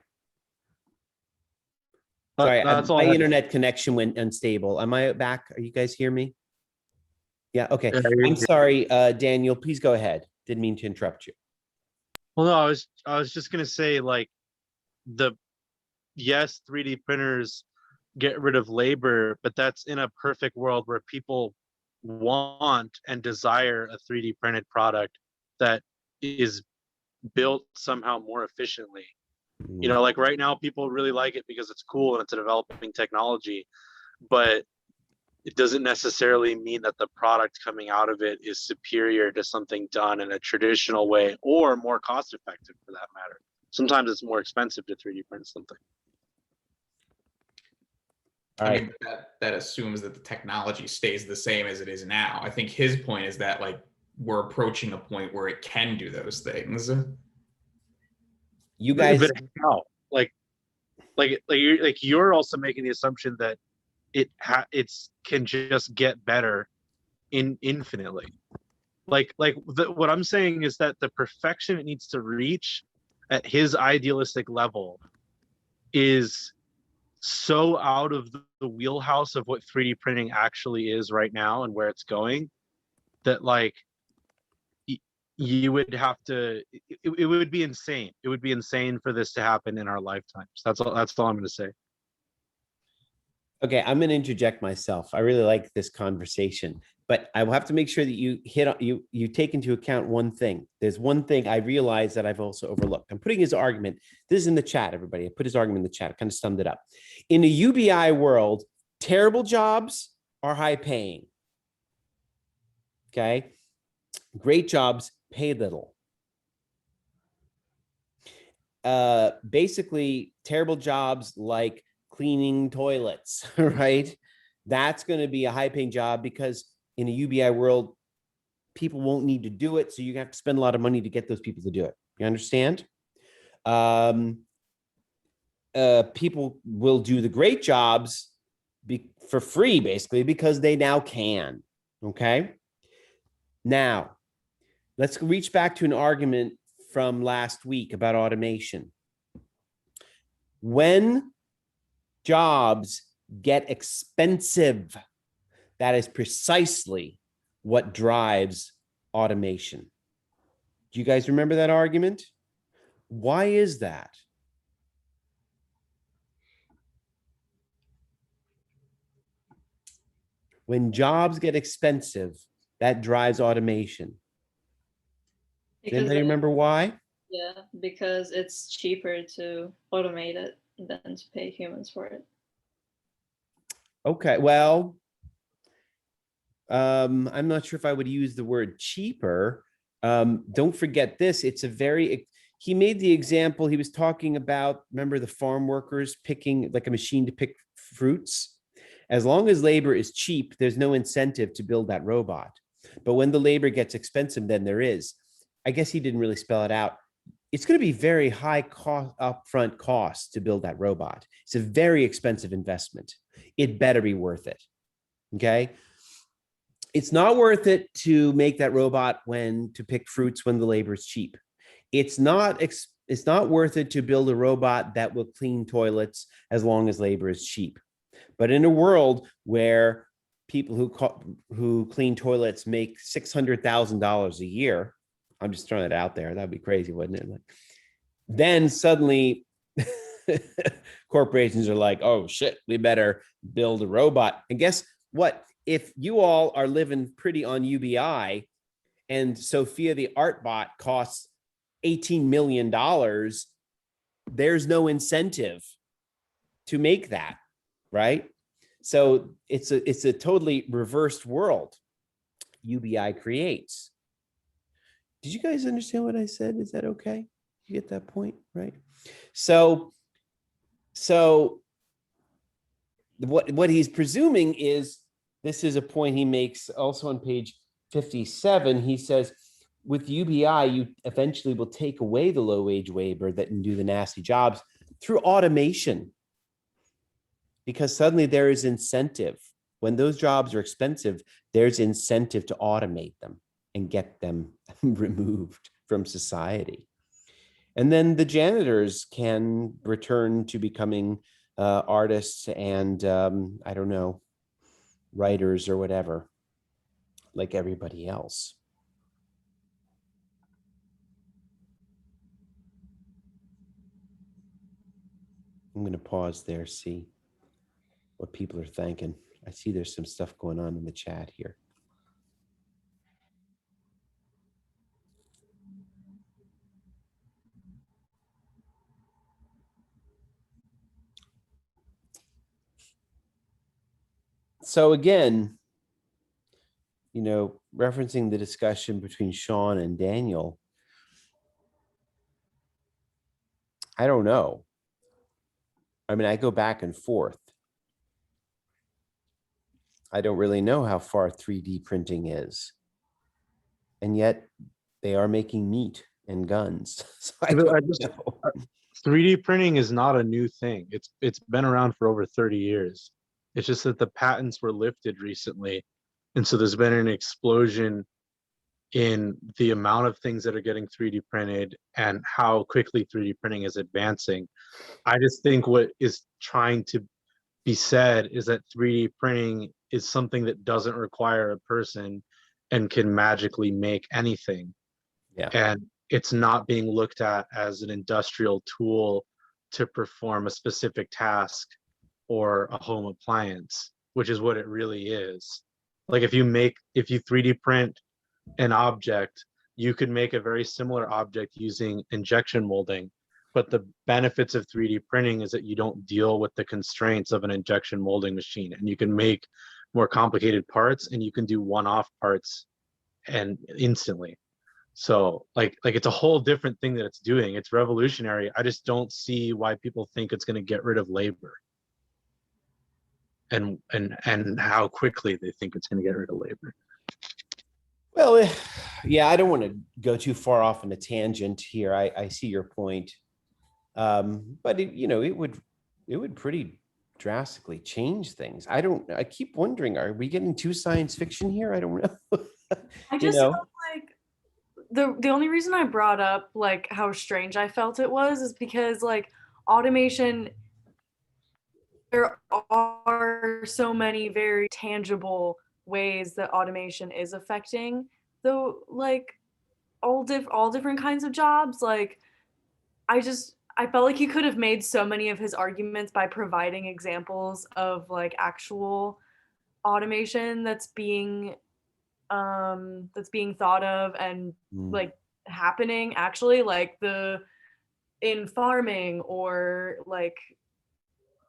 Sorry, That's all my I- internet connection went unstable. Am I back? Are you guys hear me? Yeah, okay. Yeah, you're I'm good. sorry, Daniel, please go ahead. Didn't mean to interrupt you. Well, no, I was just gonna say, like, yes, 3D printers get rid of labor, but that's in a perfect world where people want and desire a 3D printed product that is built somehow more efficiently. You know, like right now, people really like it because it's cool and it's a developing technology, but it doesn't necessarily mean that the product coming out of it is superior to something done in a traditional way or more cost effective for that matter. Sometimes it's more expensive to 3D print something. All I right. mean, that assumes that the technology stays the same as it is now. I think his point is that like we're approaching a point where it can do those things. You guys, But how? You're also making the assumption that it's can just get better infinitely. What I'm saying is that the perfection it needs to reach at his idealistic level is so out of the wheelhouse of what 3D printing actually is right now and where it's going, that like you would have to, it would be insane. It would be insane for this to happen in our lifetimes. That's all I'm going to say. Okay, I'm going to interject myself. I really like this conversation, but I will have to make sure that you take into account one thing. There's one thing I realize that I've also overlooked. I'm putting his argument. This is in the chat, everybody. I put his argument in the chat. I kind of summed it up. In a UBI world, terrible jobs are high paying. Okay, great jobs pay little. Basically, terrible jobs like cleaning toilets, right? That's going to be a high paying job because in a UBI world, people won't need to do it. So you have to spend a lot of money to get those people to do it. You understand? People will do the great jobs for free, basically, because they now can. Okay. Now, let's reach back to an argument from last week about automation. When jobs get expensive, that is precisely what drives automation. Do you guys remember that argument? Why is that? When jobs get expensive, that drives automation. Does anybody remember why? Yeah, because it's cheaper to automate it than to pay humans for it. Okay, well, I'm not sure if I would use the word cheaper. Don't forget this. It's a very, he made the example, he was talking about, remember the farm workers picking like a machine to pick fruits? As long as labor is cheap, there's no incentive to build that robot. But when the labor gets expensive, then there is. I guess he didn't really spell it out. It's going to be very high cost, upfront cost to build that robot. It's a very expensive investment. It better be worth it. Okay. It's not worth it to make that robot to pick fruits when the labor is cheap. It's not worth it to build a robot that will clean toilets as long as labor is cheap. But in a world where people who clean toilets make $600,000 a year, I'm just throwing it out there. That'd be crazy, wouldn't it? Then suddenly corporations are like, oh shit, we better build a robot. And guess what? If you all are living pretty on UBI and Sophia the art bot costs $18 million, there's no incentive to make that, right? So it's a totally reversed world UBI creates. Did you guys understand what I said? Is that okay? You get that point, right? So what he's presuming is, this is a point he makes also on page 57. He says, with UBI, you eventually will take away the low wage labor that can do the nasty jobs through automation, because suddenly there is incentive. When those jobs are expensive, there's incentive to automate them and get them removed from society. And then the janitors can return to becoming artists and I don't know, writers or whatever, like everybody else. I'm going to pause there, see what people are thinking. I see there's some stuff going on in the chat here. So again, you know, referencing the discussion between Sean and Daniel, I don't know. I mean, I go back and forth. I don't really know how far 3D printing is. And yet they are making meat and guns. So I don't know. 3D printing is not a new thing. It's been around for over 30 years. It's just that the patents were lifted recently. And so there's been an explosion in the amount of things that are getting 3D printed and how quickly 3D printing is advancing. I just think what is trying to be said is that 3D printing is something that doesn't require a person and can magically make anything. Yeah. And it's not being looked at as an industrial tool to perform a specific task or a home appliance, which is what it really is. Like if you 3D print an object, you could make a very similar object using injection molding. But the benefits of 3D printing is that you don't deal with the constraints of an injection molding machine, and you can make more complicated parts, and you can do one-off parts and instantly. So like it's a whole different thing that it's doing. It's revolutionary. I just don't see why people think it's going to get rid of labor. And how quickly they think it's going to get rid of labor. Well, yeah, I don't want to go too far off on a tangent here. I see your point. But it would pretty drastically change things. I keep wondering, are we getting too science fiction here? I don't know. I just felt like the only reason I brought up like how strange I felt it was is because like automation, there are so many very tangible ways that automation is affecting though, like all different kinds of jobs. Like I felt like he could have made so many of his arguments by providing examples of like actual automation that's being thought of and like happening actually, like in farming, or like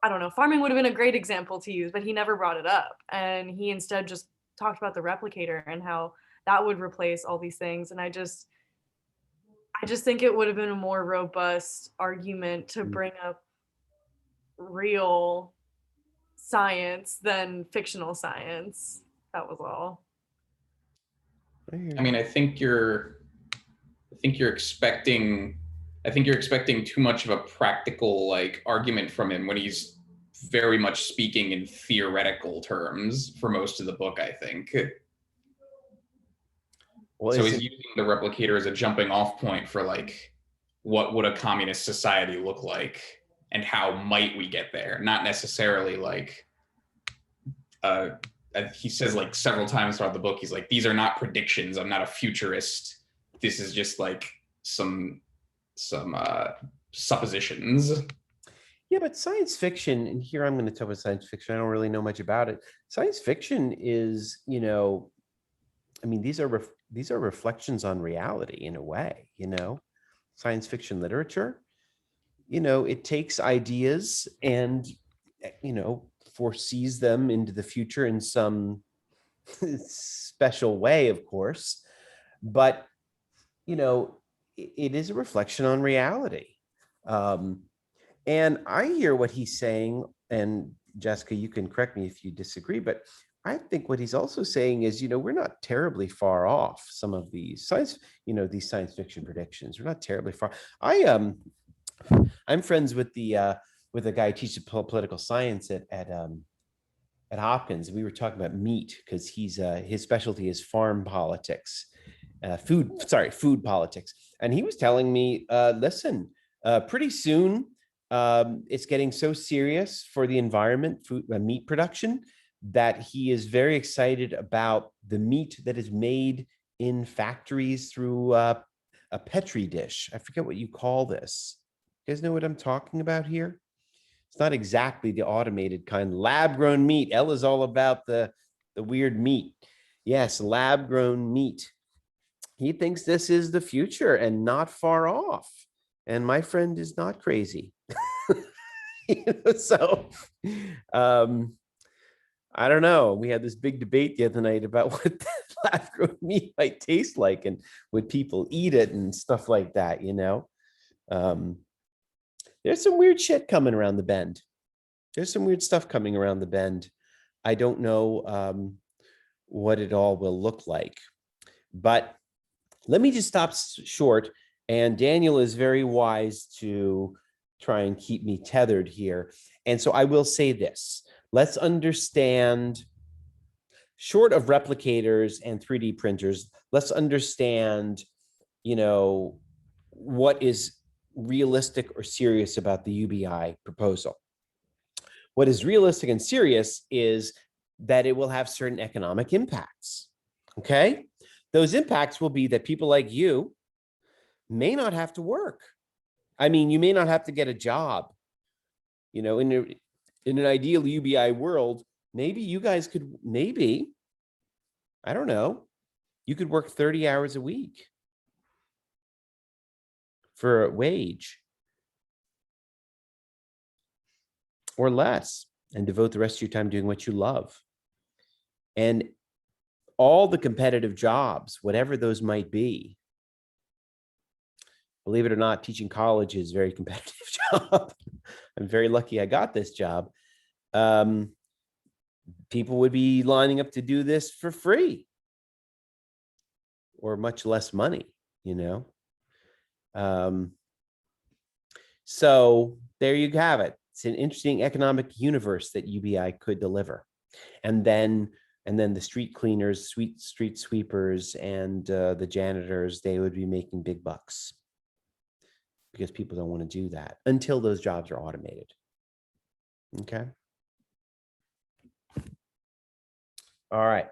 I don't know, farming would have been a great example to use, but he never brought it up, and he instead just talked about the replicator and how that would replace all these things. And I just think it would have been a more robust argument to bring up real science than fictional science. That was all. I mean, I think you're expecting too much of a practical like argument from him when he's very much speaking in theoretical terms for most of the book, I think. Well, so he's using the replicator as a jumping off point for like, what would a communist society look like and how might we get there? Not necessarily like, he says like several times throughout the book, he's like, these are not predictions. I'm not a futurist. This is just like some suppositions. Yeah, but science fiction, and here I'm going to talk about science fiction. I don't really know much about it. Science fiction is, I mean, these are reflections on reality in a way, science fiction literature, it takes ideas and, foresees them into the future in some special way, of course, but, it is a reflection on reality. And I hear what he's saying, and Jessica, you can correct me if you disagree, but I think what he's also saying is, we're not terribly far off some of these science fiction predictions. We're not terribly far. I'm friends with the guy who teaches political science at Hopkins. We were talking about meat because his specialty is farm politics, food politics. And he was telling me, listen, pretty soon, it's getting so serious for the environment, meat production, that he is very excited about the meat that is made in factories through a Petri dish. I forget what you call this. You guys know what I'm talking about here? It's not exactly the automated kind. Lab-grown meat. Ella's all about the weird meat. Yes, lab-grown meat. He thinks this is the future and not far off. And my friend is not crazy. So, I don't know. We had this big debate the other night about what lab-grown meat might taste like and would people eat it and stuff like that, There's some weird shit coming around the bend. There's some weird stuff coming around the bend. I don't know what it all will look like. But let me just stop short. And Daniel is very wise to try and keep me tethered here. And so I will say this. Let's understand, short of replicators and 3D printers, let's understand, what is realistic or serious about the UBI proposal. What is realistic and serious is that it will have certain economic impacts, okay? Those impacts will be that people like you may not have to work. I mean, you may not have to get a job, in an ideal UBI world, maybe you guys could, maybe, I don't know, you could work 30 hours a week for a wage or less and devote the rest of your time doing what you love. And all the competitive jobs, whatever those might be, believe it or not, teaching college is a very competitive job. I'm very lucky I got this job. People would be lining up to do this for free or much less money, you know? So there you have it. It's an interesting economic universe that UBI could deliver. And then the street cleaners, street sweepers, and the janitors, they would be making big bucks because people don't want to do that until those jobs are automated. Okay. All right.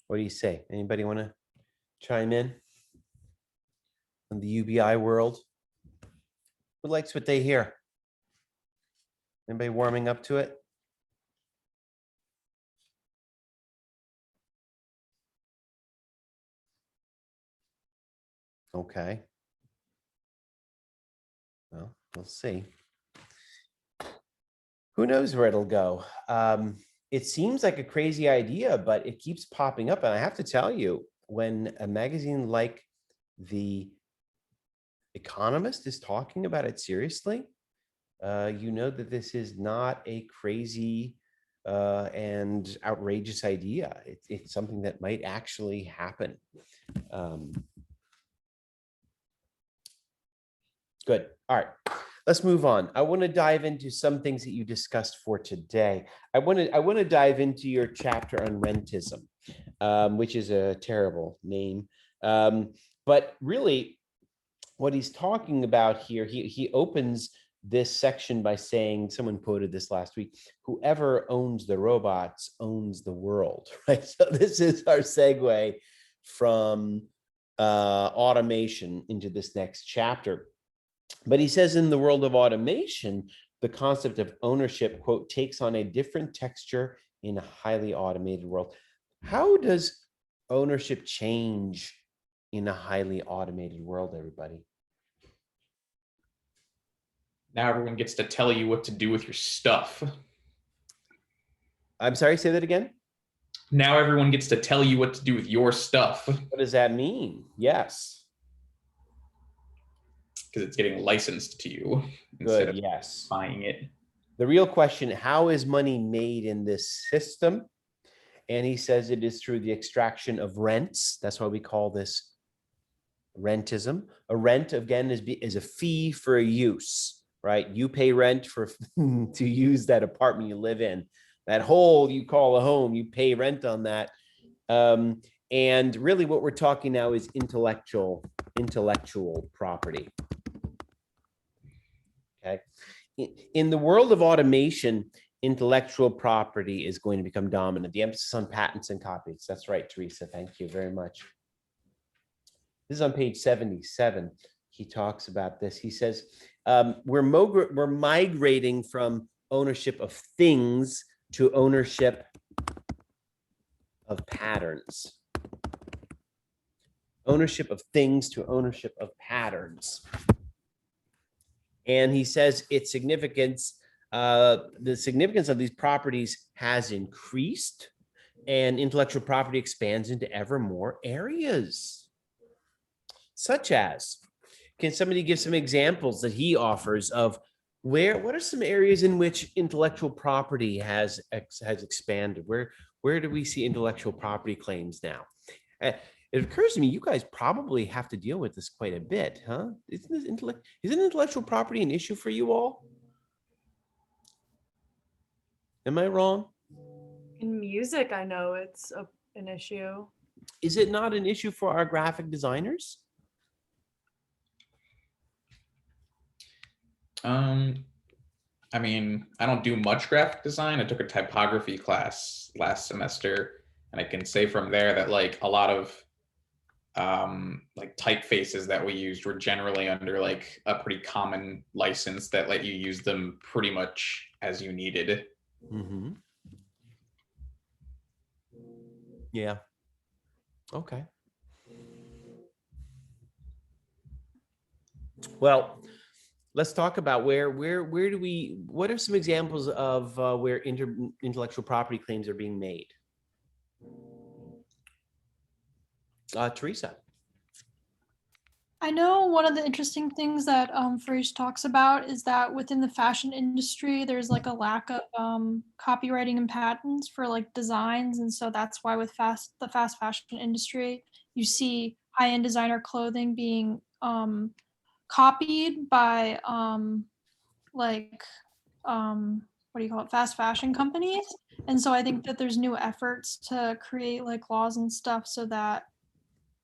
What do you say? Anybody want to chime in on the UBI world? Who likes what they hear? Anybody warming up to it? Okay. Well, we'll see. Who knows where it'll go? It seems like a crazy idea, but it keeps popping up. And I have to tell you, when a magazine like The Economist is talking about it seriously, you know that this is not a crazy and outrageous idea. It's something that might actually happen. Good. All right. Let's move on. I want to dive into some things that you discussed for today. I want to dive into your chapter on rentism, which is a terrible name. But really, what he's talking about here, he opens this section by saying, someone quoted this last week, whoever owns the robots owns the world, right? So this is our segue from automation into this next chapter. But he says in the world of automation, the concept of ownership, quote, takes on a different texture in a highly automated world. How does ownership change in a highly automated world, everybody? Now everyone gets to tell you what to do with your stuff. I'm sorry, say that again? Now everyone gets to tell you what to do with your stuff. What does that mean? Yes. Because it's getting licensed to you Good, yes. Buying it. The real question, how is money made in this system? And he says it is through the extraction of rents. That's why we call this rentism. A rent, again, is a fee for a use, right? You pay rent for to use that apartment you live in. That hole you call a home, you pay rent on that. And really what we're talking now is intellectual property. Okay. In the world of automation, intellectual property is going to become dominant. The emphasis on patents and copies. That's right, Teresa. Thank you very much. This is on page 77. He talks about this. He says, we're migrating from ownership of things to ownership of patterns. Ownership of things to ownership of patterns. And he says its significance, the significance of these properties has increased, and intellectual property expands into ever more areas. Such as, can somebody give some examples that he offers of what are some areas in which intellectual property has expanded? Where do we see intellectual property claims now? It occurs to me you guys probably have to deal with this quite a bit, huh? Isn't intellectual property an issue for you all? Am I wrong? In music, I know it's an issue. Is it not an issue for our graphic designers? I mean, I don't do much graphic design. I took a typography class last semester, and I can say from there that like a lot of like typefaces that we used were generally under like a pretty common license that let you use them pretty much as you needed. Mm-hmm. Yeah. Okay. Well, let's talk about where do we, what are some examples of where intellectual property claims are being made? Teresa. I know one of the interesting things that Frisch talks about is that within the fashion industry, there's like a lack of copywriting and patents for like designs. And so that's why with the fast fashion industry, you see high-end designer clothing being copied by what do you call it, fast fashion companies. And so I think that there's new efforts to create like laws and stuff so that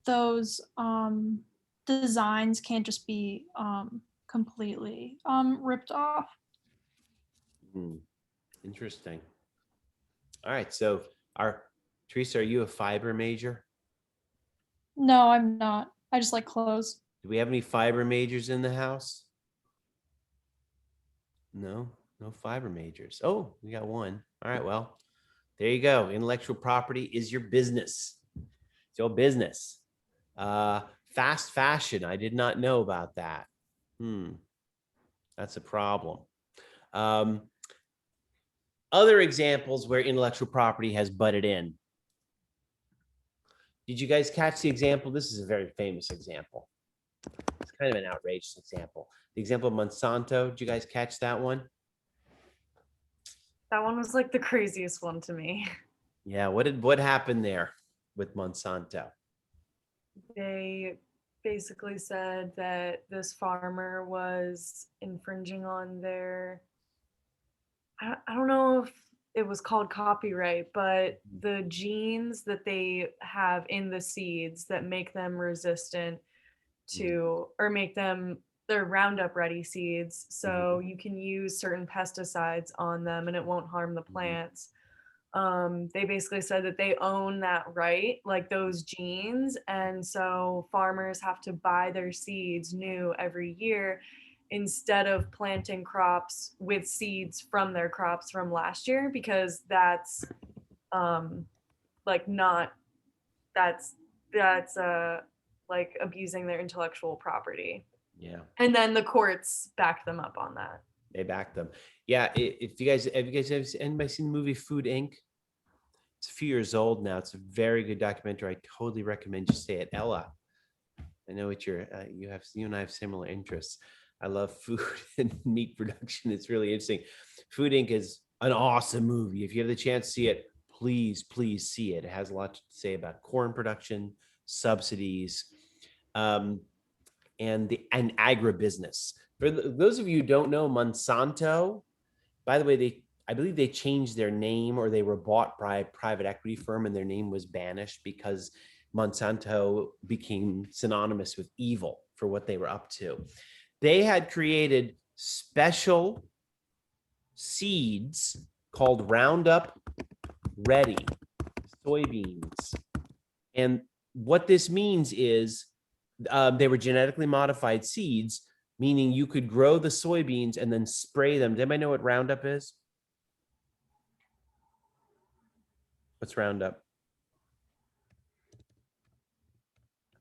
those designs can't just be completely ripped off. Interesting. All right, so Teresa, are you a fiber major? No, I'm not. I just like clothes. Do we have any fiber majors in the house? No fiber majors. Oh, we got one. All right, well, there you go. Intellectual property is your business. It's your business. Fast fashion. I did not know about that. That's a problem. Other examples where intellectual property has butted in. Did you guys catch the example? This is a very famous example. It's kind of an outrageous example. The example of Monsanto. Did you guys catch that one? That one was like the craziest one to me. Yeah. What happened there with Monsanto? They basically said that this farmer was infringing on their, I don't know if it was called copyright, but the genes that they have in the seeds that make them resistant to, or make them, they're Roundup ready seeds. So you can use certain pesticides on them and it won't harm the plants. They basically said that they own that right, like those genes. And so farmers have to buy their seeds new every year instead of planting crops with seeds from their crops from last year, because that's like not, that's like abusing their intellectual property. Yeah. And then the courts back them up on that. They backed them. Yeah. If you guys, anybody seen the movie Food Inc.? It's a few years old now. It's a very good documentary. I totally recommend you stay at Ella. I know what you and I have similar interests. I love food and meat production. It's really interesting. Food Inc. is an awesome movie. If you have the chance to see it, please see it. It has a lot to say about corn production, subsidies, and agribusiness. For those of you who don't know, Monsanto, by the way, I believe they changed their name, or they were bought by a private equity firm and their name was banished because Monsanto became synonymous with evil for what they were up to. They had created special seeds called Roundup Ready soybeans. And what this means is they were genetically modified seeds, meaning you could grow the soybeans and then spray them. Does anybody know what Roundup is? What's Roundup?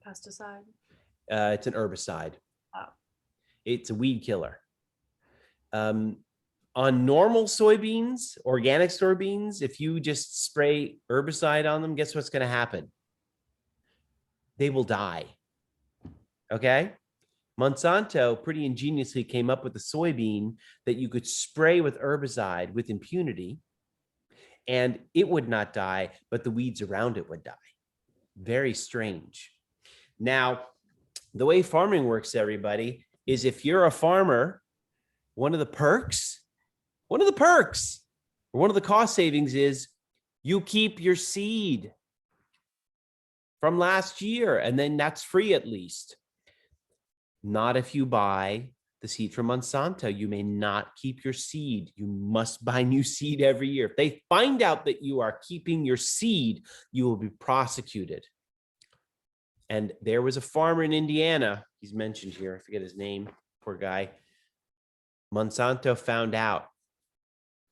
Pesticide. It's an herbicide. Oh. It's a weed killer. On normal soybeans, organic soybeans, if you just spray herbicide on them, guess what's going to happen? They will die. Okay? Monsanto pretty ingeniously came up with a soybean that you could spray with herbicide with impunity, and it would not die, but the weeds around it would die. Very strange. Now, the way farming works, everybody, is if you're a farmer, one of the cost savings is you keep your seed from last year, and then that's free at least. Not if you buy the seed from Monsanto. You may not keep your seed. You must buy new seed every year. If they find out that you are keeping your seed, you will be prosecuted. And there was a farmer in Indiana, he's mentioned here, I forget his name, poor guy. Monsanto found out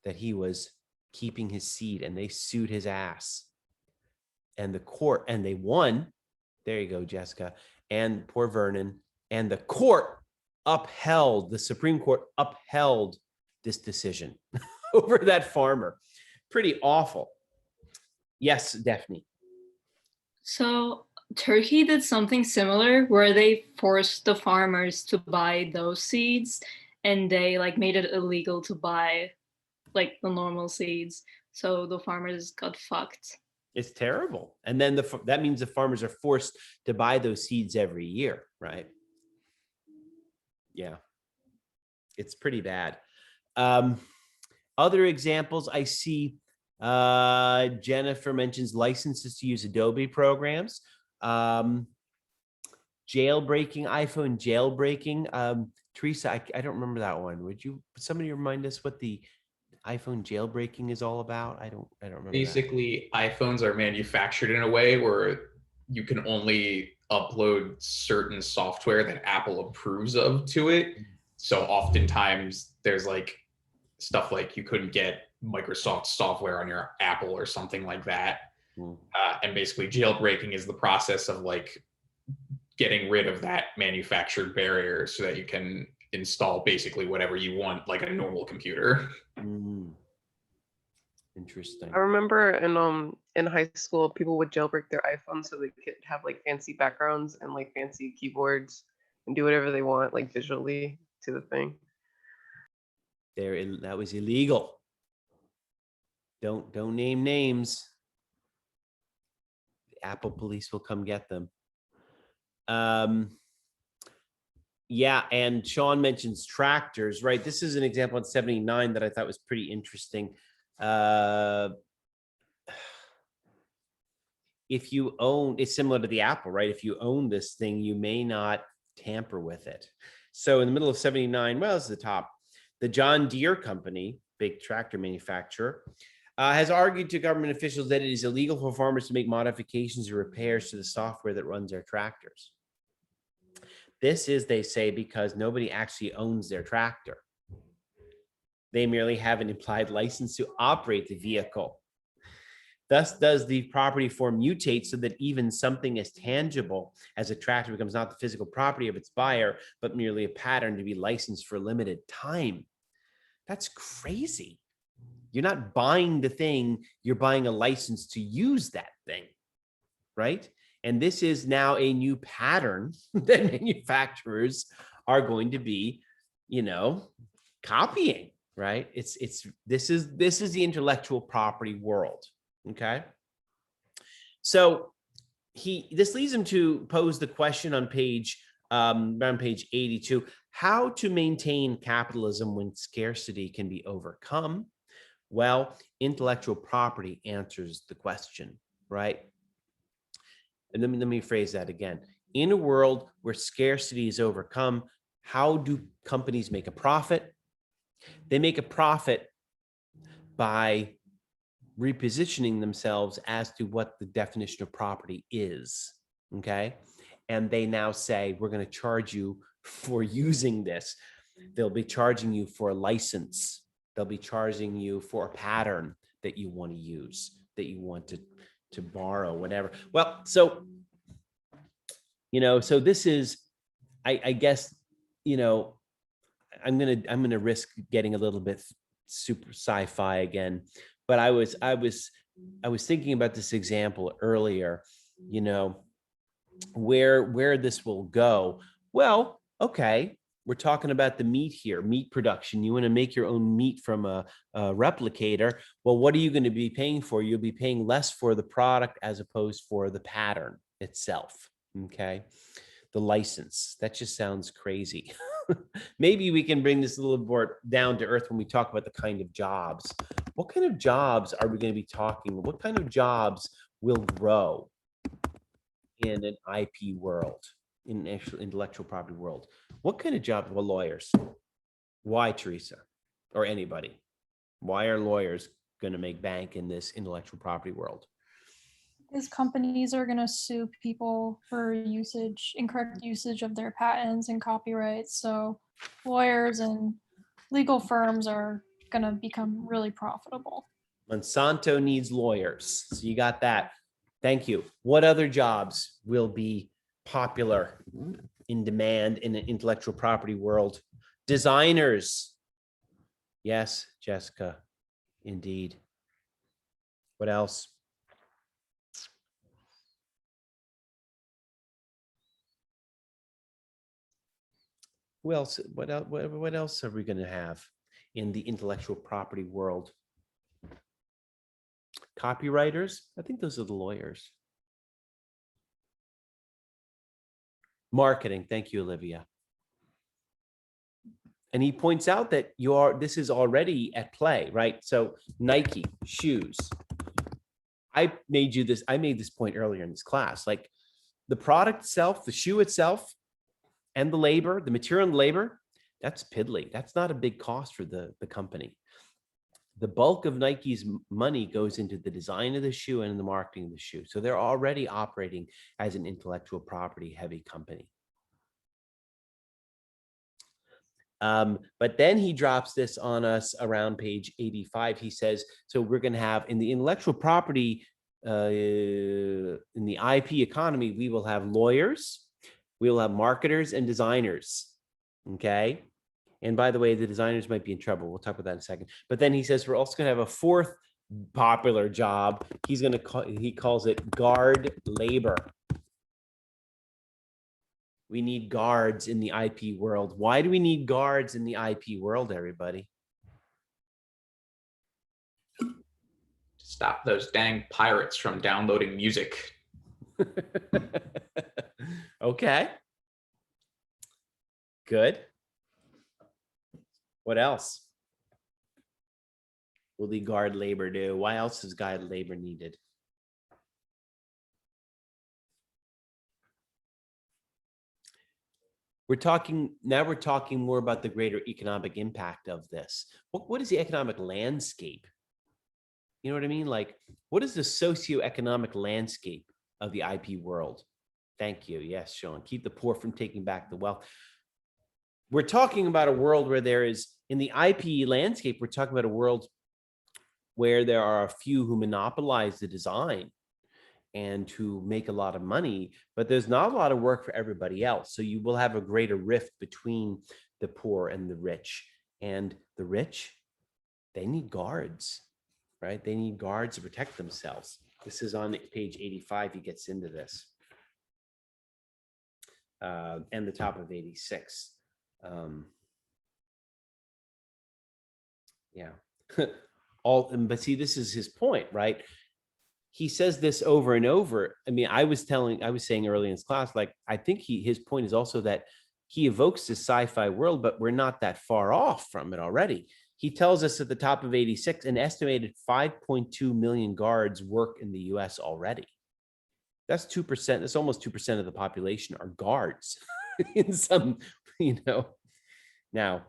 that he was keeping his seed and they sued his ass. And the court, and they won. There you go, Jessica. And poor Vernon. And the court upheld, the Supreme Court upheld this decision over that farmer. Pretty awful. Yes, Daphne. So Turkey did something similar where they forced the farmers to buy those seeds, and they like made it illegal to buy like the normal seeds. So the farmers got fucked. It's terrible. And then that means the farmers are forced to buy those seeds every year, right? Yeah, it's pretty bad. Other examples I see, Jennifer mentions licenses to use Adobe programs. Jailbreaking, iPhone jailbreaking. Teresa, I don't remember that one. Would somebody remind us what the iPhone jailbreaking is all about? I don't remember. Basically, iPhones are manufactured in a way where you can only upload certain software that Apple approves of to it. So oftentimes there's like stuff like you couldn't get Microsoft software on your Apple or something like that. And basically jailbreaking is the process of like getting rid of that manufactured barrier so that you can install basically whatever you want, like a normal computer. Interesting. I remember in high school, people would jailbreak their iPhones so they could have like fancy backgrounds and like fancy keyboards and do whatever they want, like visually to the thing. That was illegal. Don't name names. The Apple police will come get them. Yeah, and Sean mentions tractors, right? This is an example on 79 that I thought was pretty interesting. If you own, it's similar to the Apple, right? If you own this thing, you may not tamper with it. So in the middle of 79, well, this is the top. The John Deere company, big tractor manufacturer, has argued to government officials that it is illegal for farmers to make modifications or repairs to the software that runs their tractors. This is, they say, because nobody actually owns their tractor. They merely have an implied license to operate the vehicle. Thus does the property form mutate so that even something as tangible as a tractor becomes not the physical property of its buyer, but merely a pattern to be licensed for a limited time. That's crazy. You're not buying the thing, you're buying a license to use that thing, right? And this is now a new pattern that manufacturers are going to be, copying, right? This is the intellectual property world. Okay. So this leads him to pose the question on around page 82, how to maintain capitalism when scarcity can be overcome. Well, intellectual property answers the question, right? And let me phrase that again. In a world where scarcity is overcome, how do companies make a profit? They make a profit by repositioning themselves as to what the definition of property is, okay? And they now say, we're going to charge you for using this. They'll be charging you for a license. They'll be charging you for a pattern that you want to use, that you want to borrow, whatever. Well, so, so this is, I guess, I'm gonna risk getting a little bit super sci-fi again, but I was thinking about this example earlier, where this will go. Well, okay, we're talking about the meat here, meat production. You want to make your own meat from a replicator. Well, what are you going to be paying for? You'll be paying less for the product as opposed for the pattern itself. Okay. The license, that just sounds crazy. Maybe we can bring this a little more down to earth when we talk about the kind of jobs. What kind of jobs are we going to be talking? What kind of jobs will grow in an IP world, in an actual intellectual property world? What kind of jobs? Well, lawyers. Why, Teresa? Or anybody? Why are lawyers going to make bank in this intellectual property world? These companies are gonna sue people for incorrect usage of their patents and copyrights. So lawyers and legal firms are gonna become really profitable. Monsanto needs lawyers. So you got that. Thank you. What other jobs will be popular, in demand in the intellectual property world? Designers. Yes, Jessica, indeed. What else? Who else? What else are we going to have in the intellectual property world? Copywriters? I think those are the lawyers. Marketing. Thank you, Olivia. And he points out that this is already at play, right? So Nike shoes. I made this point earlier in this class. Like the product itself, the shoe itself, and the labor, the material and labor, that's piddly. That's not a big cost for the company. The bulk of Nike's money goes into the design of the shoe and the marketing of the shoe. So they're already operating as an intellectual property heavy company. But then he drops this on us around page 85. He says, so we're going to have in the intellectual property, in the IP economy, we will have lawyers, we will have marketers and designers. Okay. And by the way, the designers might be in trouble. We'll talk about that in a second. But then he says, we're also going to have a fourth popular job. He calls it guard labor. We need guards in the IP world. Why do we need guards in the IP world, everybody? Stop those dang pirates from downloading music. Okay. Good. What else will the guard labor do? Why else is guard labor needed? We're talking more about the greater economic impact of this. What is the economic landscape? You know what I mean? Like, what is the socioeconomic landscape of the IP world? Thank you. Yes, Sean. Keep the poor from taking back the wealth. We're talking about a world where there is, in the IP landscape, we're talking about a world where there are a few who monopolize the design and who make a lot of money, but there's not a lot of work for everybody else. So you will have a greater rift between the poor and the rich. And the rich, they need guards, right? They need guards to protect themselves. This is on page 85. He gets into this. And the top of 86. Yeah. But see, this is his point, right? He says this over and over. I mean, I was saying early in his class, like, I think his point is also that he evokes this sci-fi world, but we're not that far off from it already. He tells us at the top of 86, an estimated 5.2 million guards work in the US already. That's 2%. That's almost 2% of the population are guards in some, Now,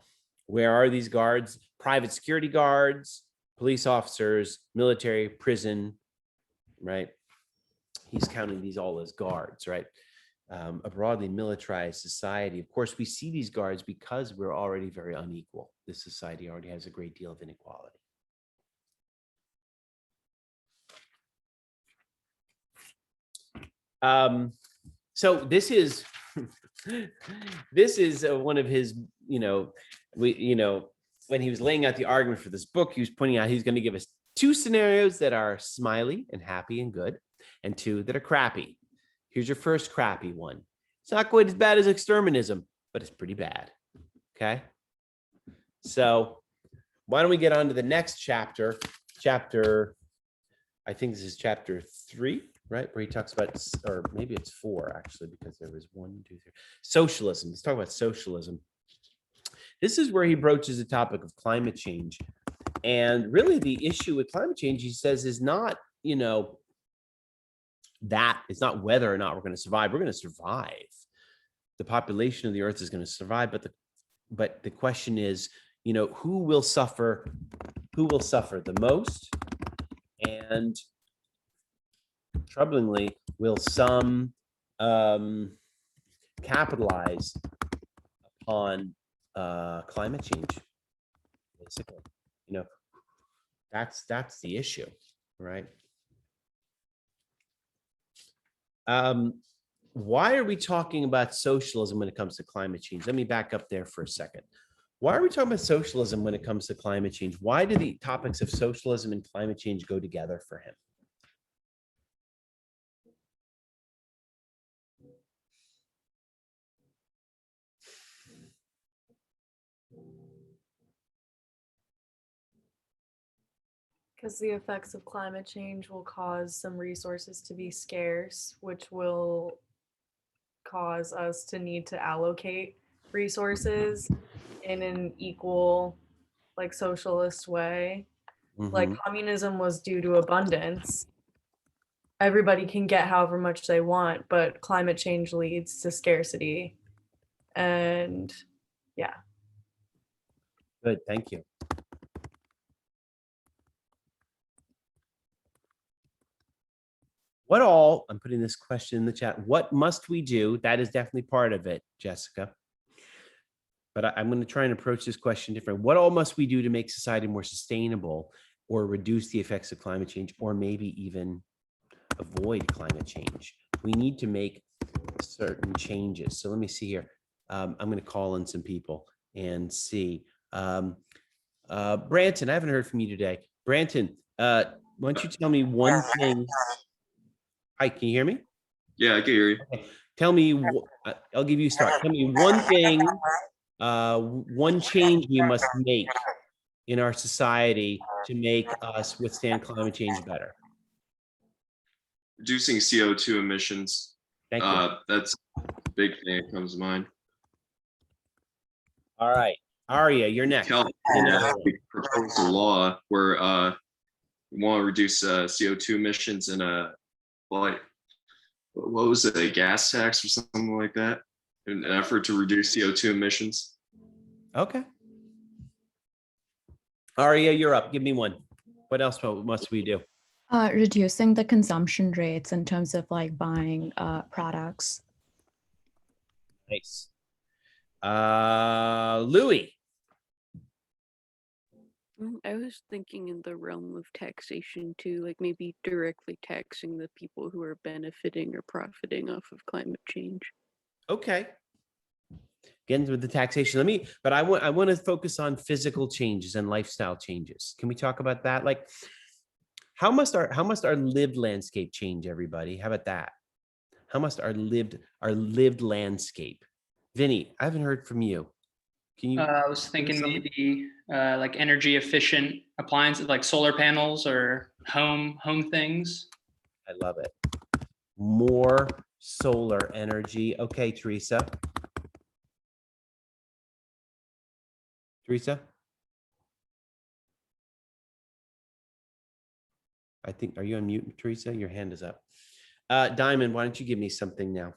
where are these guards? Private security guards, police officers, military, prison, right? He's counting these all as guards, right? A broadly militarized society. Of course, we see these guards because we're already very unequal. This society already has a great deal of inequality. So this is one of his, when he was laying out the argument for this book, he was pointing out he's going to give us 2 scenarios that are smiley and happy and good, and 2 that are crappy. Here's your first crappy one. It's not quite as bad as exterminism, but it's pretty bad. Okay. So why don't we get on to the next chapter? I think this is chapter 3, right? Where he talks about, or maybe it's 4 actually, because there was 1, 2, 3. Socialism. Let's talk about socialism. This is where he broaches the topic of climate change. And really the issue with climate change, he says, is not, that it's not whether or not we're going to survive. We're going to survive. The population of the earth is going to survive. But the question is, who will suffer the most? And troublingly, will some capitalize upon climate change? Basically, you know, that's the issue, right? Why are we talking about socialism when it comes to climate change? Let me back up there for a second. Why are we talking about socialism when it comes to climate change? Why do the topics of socialism and climate change go together for him? Because the effects of climate change will cause some resources to be scarce, which will cause us to need to allocate resources in an equal, like socialist way. Like Mhm. communism was due to abundance. Everybody can get however much they want, but climate change leads to scarcity. And yeah. Good, thank you. What all, I'm putting this question in the chat, what must we do? That is definitely part of it, Jessica. But I'm going to try and approach this question different. What all must we do to make society more sustainable or reduce the effects of climate change, or maybe even avoid climate change? We need to make certain changes. So let me see here. I'm going to call in some people and see. Branton, I haven't heard from you today. Branton, why don't you tell me one thing? Hi, can you hear me? Yeah, I can hear you. Okay. Tell me, I'll give you a start. Tell me one thing, one change we must make in our society to make us withstand climate change better. Reducing CO2 emissions. Thank you. That's a big thing that comes to mind. All right, Aria, you're next. California proposed a law where we want to reduce CO2 emissions and like what was it, a gas tax or something like that, in an effort to reduce CO2 emissions. Okay. Aria, you're up. Give me one. What else must we do? Reducing the consumption rates in terms of like buying products. Nice. Louis. I was thinking in the realm of taxation too, like maybe directly taxing the people who are benefiting or profiting off of climate change. Okay. Again, with the taxation, but I want to focus on physical changes and lifestyle changes. Can we talk about that? Like, how must our lived landscape change, everybody? How about that? How must our lived landscape? Vinny, I haven't heard from you. Can you? I was thinking maybe like energy efficient appliances like solar panels or home things. I love it. More solar energy. Okay, Teresa. Teresa? I think, are you on mute, Teresa? Your hand is up. Diamond, why don't you give me something now?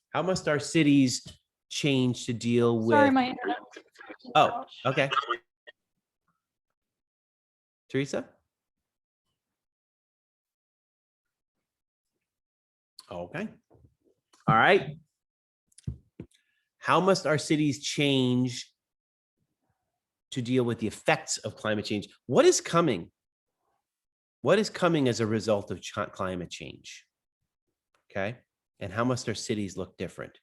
How must our cities change to deal with? Sorry, my internet. Oh, okay. Teresa? Okay. All right. How must our cities change to deal with the effects of climate change? What is coming? What is coming as a result of climate change? Okay. And how must our cities look different?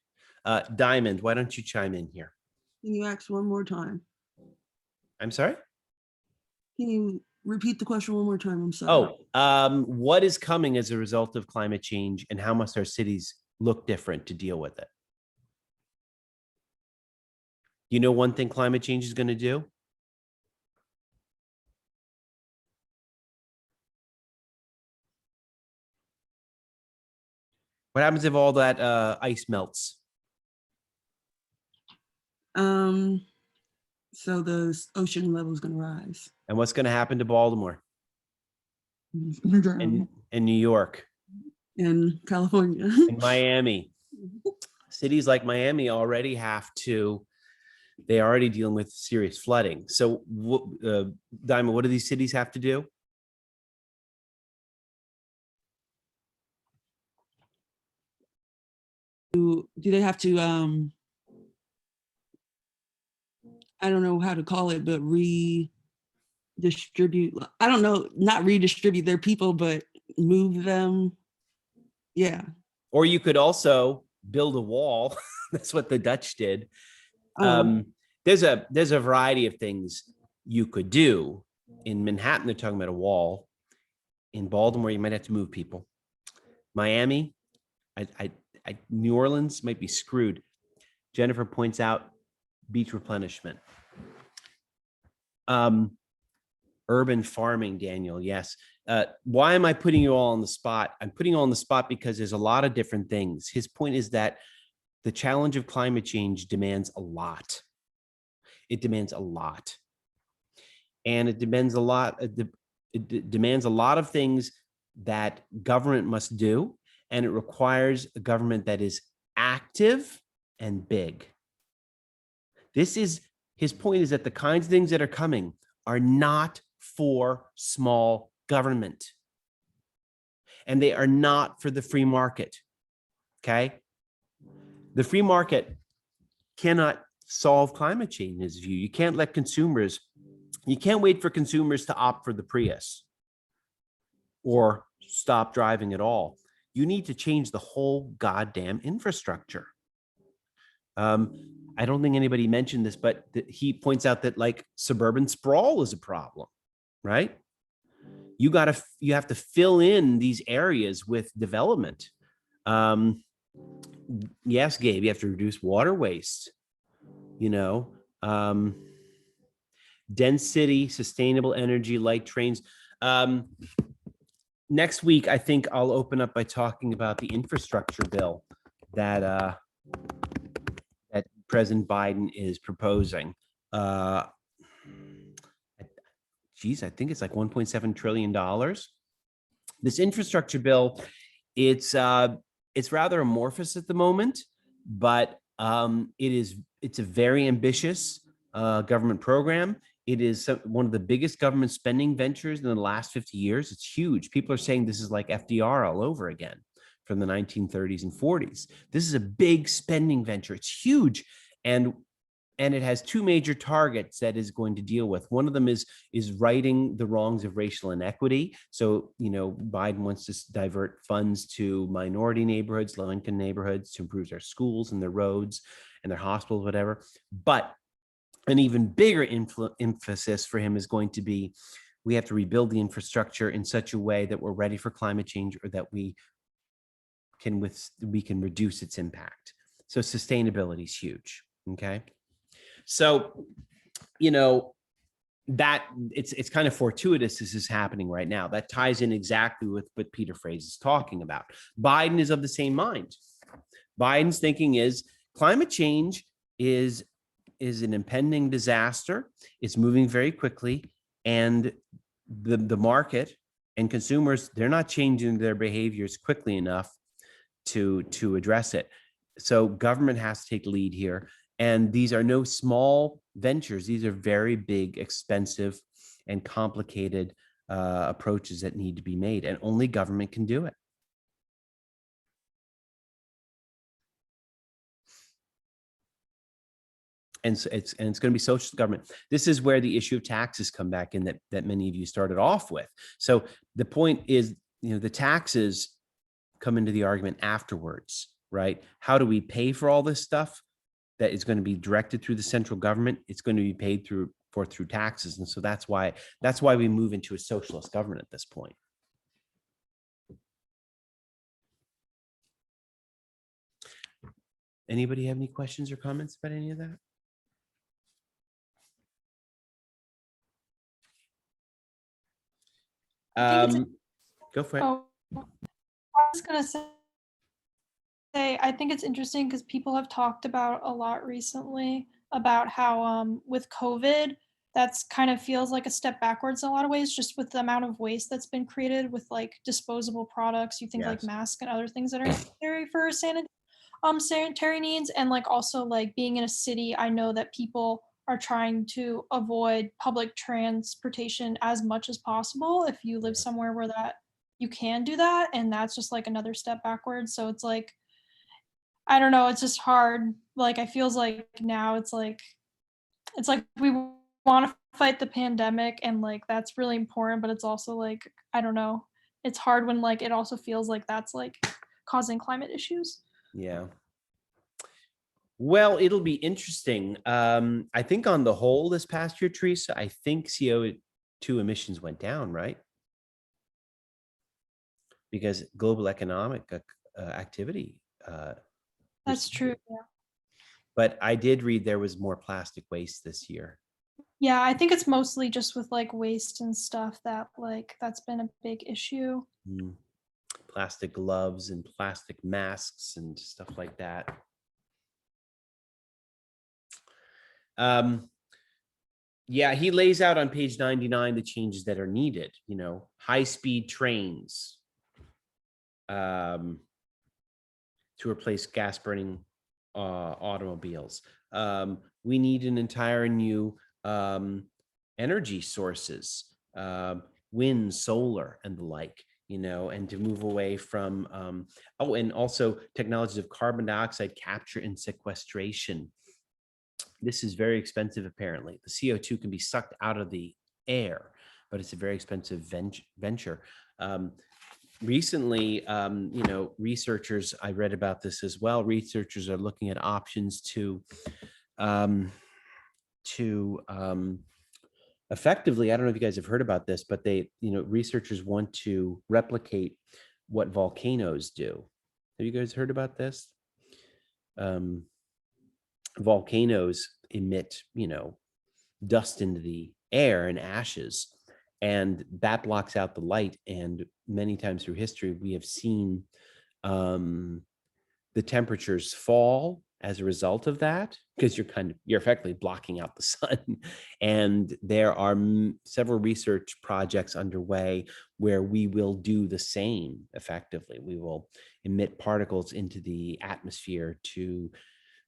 Diamond, why don't you chime in here? Can you ask one more time? I'm sorry? Can you repeat the question one more time? I'm sorry. Oh, what is coming as a result of climate change and how must our cities look different to deal with it? You know one thing climate change is going to do? What happens if all that ice melts? So the ocean level is going to rise. And what's going to happen to Baltimore? It's going to drown. In New York? In California. In Miami? Cities like Miami already they're already dealing with serious flooding. So, Diamond, what do these cities have to do? do they have to I don't know how to call it, but redistribute, I don't know, not redistribute their people, but move them. Yeah. Or you could also build a wall. That's what the Dutch did. Oh. There's a variety of things you could do. In Manhattan, they're talking about a wall. In Baltimore, you might have to move people. Miami, New Orleans might be screwed. Jennifer points out beach replenishment. Urban farming, Daniel, yes. Why am I putting you all on the spot? I'm putting you all on the spot because there's a lot of different things. His point is that the challenge of climate change demands a lot. It demands a lot. And it demands a lot. It demands a lot of things that government must do. And it requires a government that is active and big. His point is that the kinds of things that are coming are not for small government. And they are not for the free market. Okay? The free market cannot solve climate change in his view. You can't wait for consumers to opt for the Prius or stop driving at all. You need to change the whole goddamn infrastructure. I don't think anybody mentioned this, but he points out that like suburban sprawl is a problem, right? You have to fill in these areas with development. Yes, Gabe, you have to reduce water waste, dense city, sustainable energy, light trains. Next week, I think I'll open up by talking about the infrastructure bill that President Biden is proposing. Geez, I think it's like $1.7 trillion. This infrastructure bill, it's rather amorphous at the moment, but it's a very ambitious government program. It is one of the biggest government spending ventures in the last 50 years. It's huge. People are saying this is like FDR all over again from the 1930s and 40s. This is a big spending venture. It's huge. And it has two major targets that is going to deal with. One of them is righting the wrongs of racial inequity. So, Biden wants to divert funds to minority neighborhoods, low-income neighborhoods, to improve their schools and their roads and their hospitals, whatever. But an even bigger emphasis for him is going to be, we have to rebuild the infrastructure in such a way that we're ready for climate change, or that we can reduce its impact. So sustainability is huge. Okay. So, that it's kind of fortuitous this is happening right now. That ties in exactly with what Peter Fraser is talking about. Biden is of the same mind. Biden's thinking is climate change is an impending disaster. It's moving very quickly, and the market and consumers, they're not changing their behaviors quickly enough to address it. So government has to take the lead here. And these are no small ventures. These are very big, expensive, and complicated approaches that need to be made, and only government can do it. And so it's going to be socialist government. This is where the issue of taxes come back in that many of you started off with. So the point is, the taxes come into the argument afterwards, right? How do we pay for all this stuff that is going to be directed through the central government? It's going to be paid through taxes. And so that's why we move into a socialist government at this point. Anybody have any questions or comments about any of that? Go for it. Oh, I was gonna say, I think it's interesting because people have talked about a lot recently about how with COVID, that's kind of feels like a step backwards in a lot of ways, just with the amount of waste that's been created with like disposable products, you think like masks and other things that are necessary for sanitary needs. And like also like being in a city, I know that people are trying to avoid public transportation as much as possible if you live somewhere where that you can do that, and that's just like another step backwards. So it's like I don't know, it's just hard. Like I feels like now it's like we want to fight the pandemic and like that's really important, but it's also like I don't know. It's hard when like it also feels like that's like causing climate issues. Yeah. Well, it'll be interesting. I think on the whole this past year, Teresa, I think CO2 emissions went down, right? Because global economic activity. That's true. Yeah. But I did read there was more plastic waste this year. Yeah, I think it's mostly just with like waste and stuff that like that's been a big issue. Plastic gloves and plastic masks and stuff like that. Yeah, he lays out on page 99 the changes that are needed, you know, high-speed trains to replace gas-burning automobiles. We need an entire new energy sources, wind, solar, and the like, you know, and to move away from, and also technologies of carbon dioxide capture and sequestration. This is very expensive, apparently. The CO2 can be sucked out of the air, but it's a very expensive venture. Recently, you know, researchers, I read about this as well. Researchers are looking at options to effectively, I don't know if you guys have heard about this, but they, you know, researchers want to replicate what volcanoes do. Have you guys heard about this? Volcanoes emit, you know, dust into the air and ashes, and that blocks out the light. And many times through history, we have seen the temperatures fall as a result of that, because you're effectively blocking out the sun. And there are several research projects underway where we will do the same effectively. We will emit particles into the atmosphere to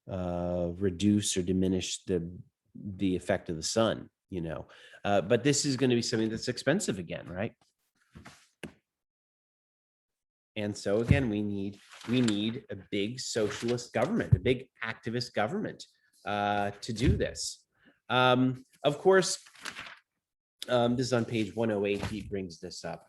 reduce or diminish the effect of the sun, you know. But this is going to be something that's expensive again, right? And so again, we need a big socialist government, a big activist government to do this. Of course, this is on page 108. He brings this up.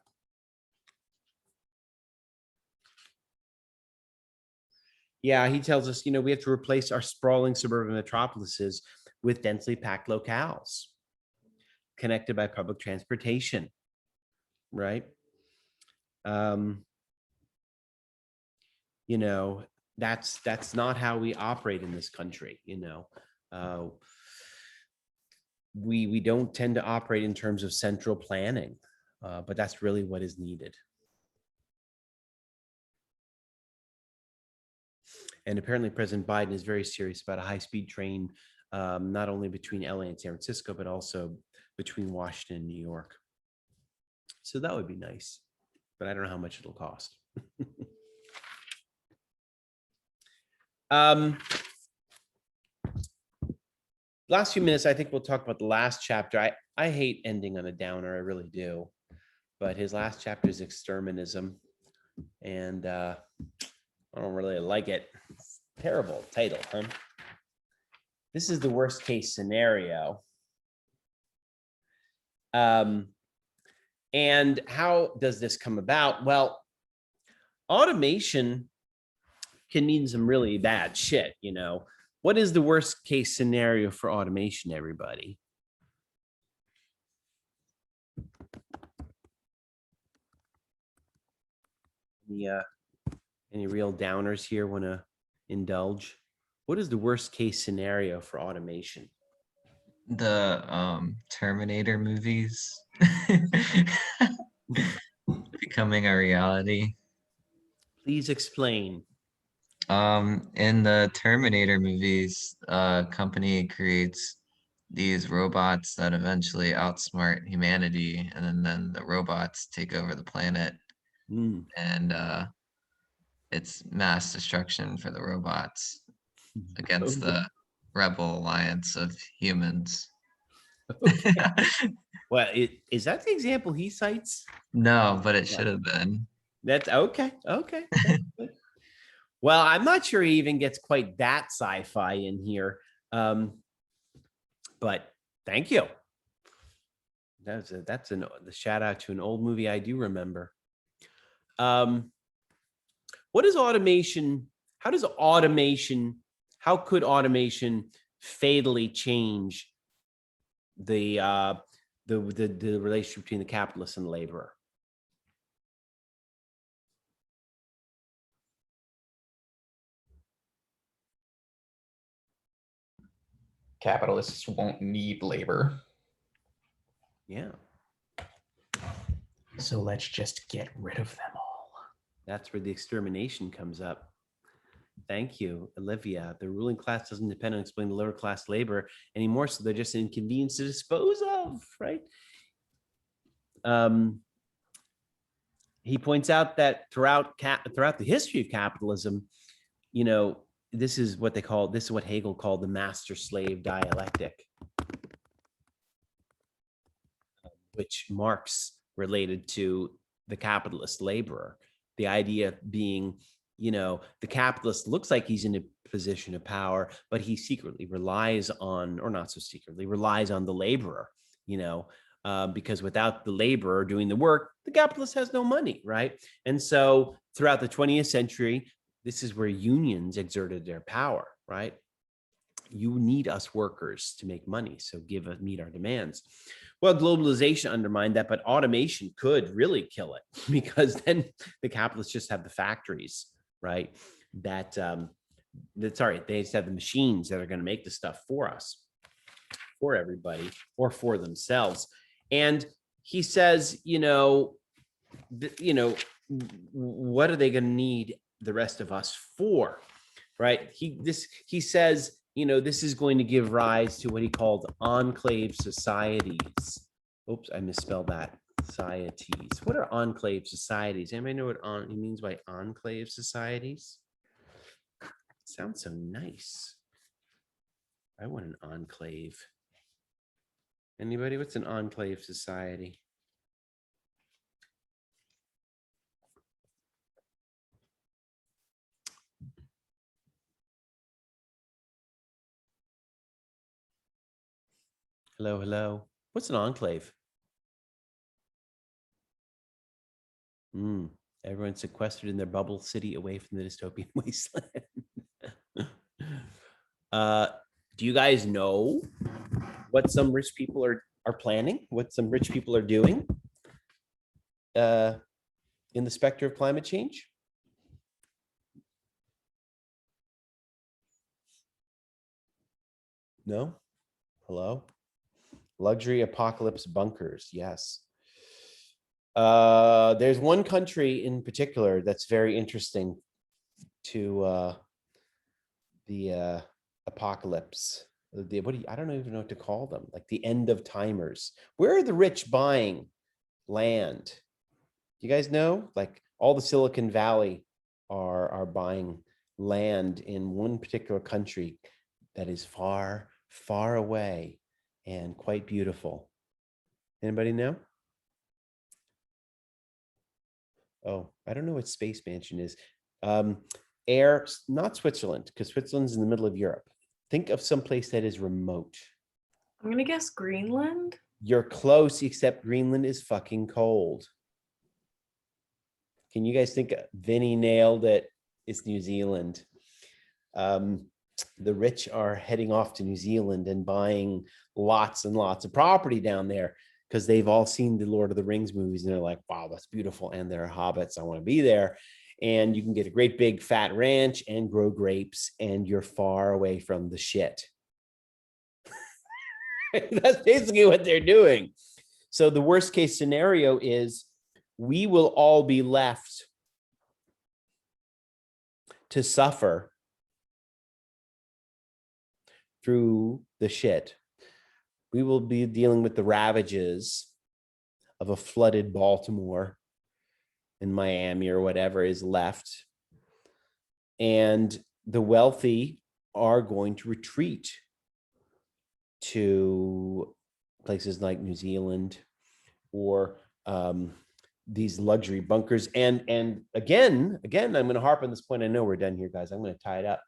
Yeah, he tells us, you know, we have to replace our sprawling suburban metropolises with densely packed locales connected by public transportation, right? You know, that's not how we operate in this country, you know. We don't tend to operate in terms of central planning, but that's really what is needed. And apparently President Biden is very serious about a high-speed train, not only between LA and San Francisco, but also between Washington and New York. So that would be nice, but I don't know how much it'll cost. Last few minutes, I think we'll talk about the last chapter. I hate ending on a downer, I really do. But his last chapter is exterminism, and I don't really like it. It's a terrible title, huh? This is the worst case scenario. And how does this come about? Well, automation can mean some really bad shit, you know. What is the worst case scenario for automation, everybody? Any real downers here want to indulge? What is the worst case scenario for automation? The Terminator movies becoming a reality. Please explain. In the Terminator movies, a company creates these robots that eventually outsmart humanity, and then the robots take over the planet. And it's mass destruction for the robots against the rebel alliance of humans. Well, is that the example he cites? No, but it should have been. That's okay. Okay. Well, I'm not sure he even gets quite that sci-fi in here. But thank you. That's the shout out to an old movie I do remember. What is automation? How could automation fatally change the relationship between the capitalist and the laborer? Capitalists won't need labor. Yeah. So let's just get rid of them all. That's where the extermination comes up. Thank you, Olivia. The ruling class doesn't depend on exploiting the lower class labor anymore, so they're just an inconvenience to dispose of, right? He points out that throughout the history of capitalism, you know, this is what Hegel called the master-slave dialectic, which Marx related to the capitalist laborer. The idea being, you know, the capitalist looks like he's in a position of power, but he secretly relies on, or not so secretly, relies on the laborer, you know, because without the laborer doing the work, the capitalist has no money, right? And so throughout the 20th century, this is where unions exerted their power, right? You need us workers to make money, so meet our demands. Well, globalization undermined that, but automation could really kill it, because then the capitalists just have the factories, right? They just have the machines that are going to make the stuff for us, for everybody, or for themselves. And he says, what are they going to need the rest of us for, right? He says, this is going to give rise to what he called enclave societies. Oops, I misspelled that. Societies. What are enclave societies? Anybody know what he means by enclave societies? Sounds so nice. I want an enclave. Anybody? What's an enclave society? Hello, hello. What's an enclave? Everyone's sequestered in their bubble city away from the dystopian wasteland. Do you guys know what some rich people are planning? What some rich people are doing in the specter of climate change? No? Hello? Luxury apocalypse bunkers, yes. There's one country in particular that's very interesting to the apocalypse. I don't even know what to call them, like the end of timers. Where are the rich buying land? Do you guys know? Like all the Silicon Valley are buying land in one particular country that is far, far away and quite beautiful. Anybody know? Oh, I don't know what Space Mansion is. Not Switzerland, because Switzerland's in the middle of Europe. Think of some place that is remote. I'm gonna guess Greenland. You're close, except Greenland is fucking cold. Can you guys think? Vinny nailed it. It's New Zealand. The rich are heading off to New Zealand and buying lots and lots of property down there because they've all seen the Lord of the Rings movies and they're like, wow, that's beautiful. And they're hobbits. I want to be there. And you can get a great big fat ranch and grow grapes, and you're far away from the shit. That's basically what they're doing. So the worst case scenario is we will all be left to suffer through the shit. We will be dealing with the ravages of a flooded Baltimore and Miami or whatever is left. And the wealthy are going to retreat to places like New Zealand or these luxury bunkers. And again, I'm going to harp on this point. I know we're done here, guys. I'm going to tie it up.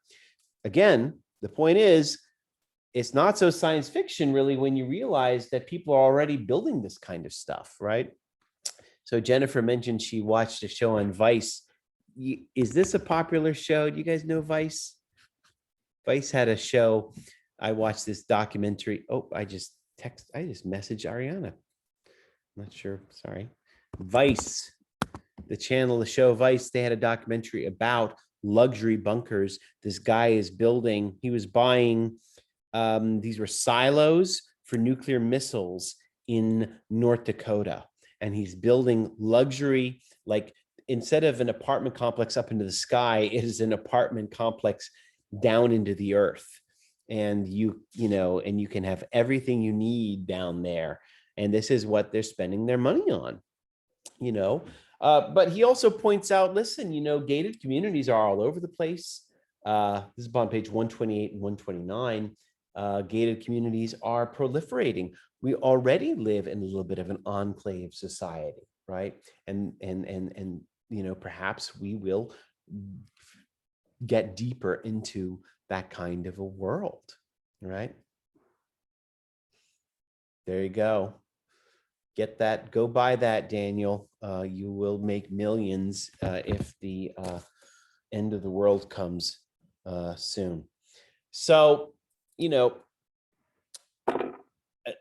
Again, the point is, it's not so science fiction really when you realize that people are already building this kind of stuff, right? So Jennifer mentioned she watched a show on Vice. Is this a popular show? Do you guys know Vice? Vice had a show. I watched this documentary. Oh, I just messaged Ariana. I'm not sure. Sorry. Vice, the channel, the show Vice, they had a documentary about luxury bunkers. This guy is building, he was buying, these were silos for nuclear missiles in North Dakota. And he's building luxury, like instead of an apartment complex up into the sky, it is an apartment complex down into the earth. And you can have everything you need down there. And this is what they're spending their money on, But he also points out, listen, gated communities are all over the place. This is on page 128 and 129. Gated communities are proliferating. We already live in a little bit of an enclave society, right? And perhaps we will get deeper into that kind of a world, right? There you go. Get that, go buy that, Daniel. You will make millions if the end of the world comes soon. So,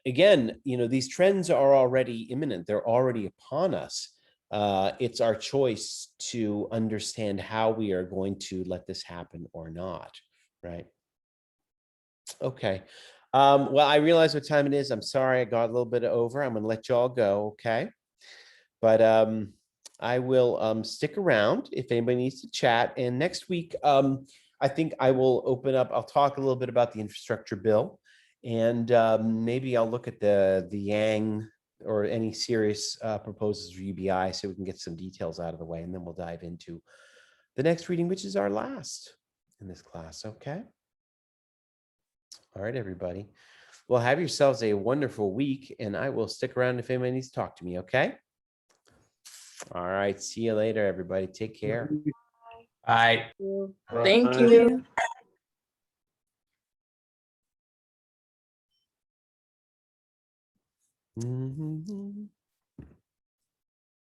again, these trends are already imminent. They're already upon us. It's our choice to understand how we are going to let this happen or not, right? Okay. Well, I realize what time it is. I'm sorry I got a little bit over. I'm going to let y'all go, okay? But I will stick around if anybody needs to chat. And next week, I think I will open up. I'll talk a little bit about the infrastructure bill. And maybe I'll look at the Yang or any serious proposals for UBI so we can get some details out of the way. And then we'll dive into the next reading, which is our last in this class, okay? All right, everybody. Well, have yourselves a wonderful week, and I will stick around if anybody needs to talk to me, okay? All right, see you later, everybody. Take care. Bye. Thank you. Mm-hmm.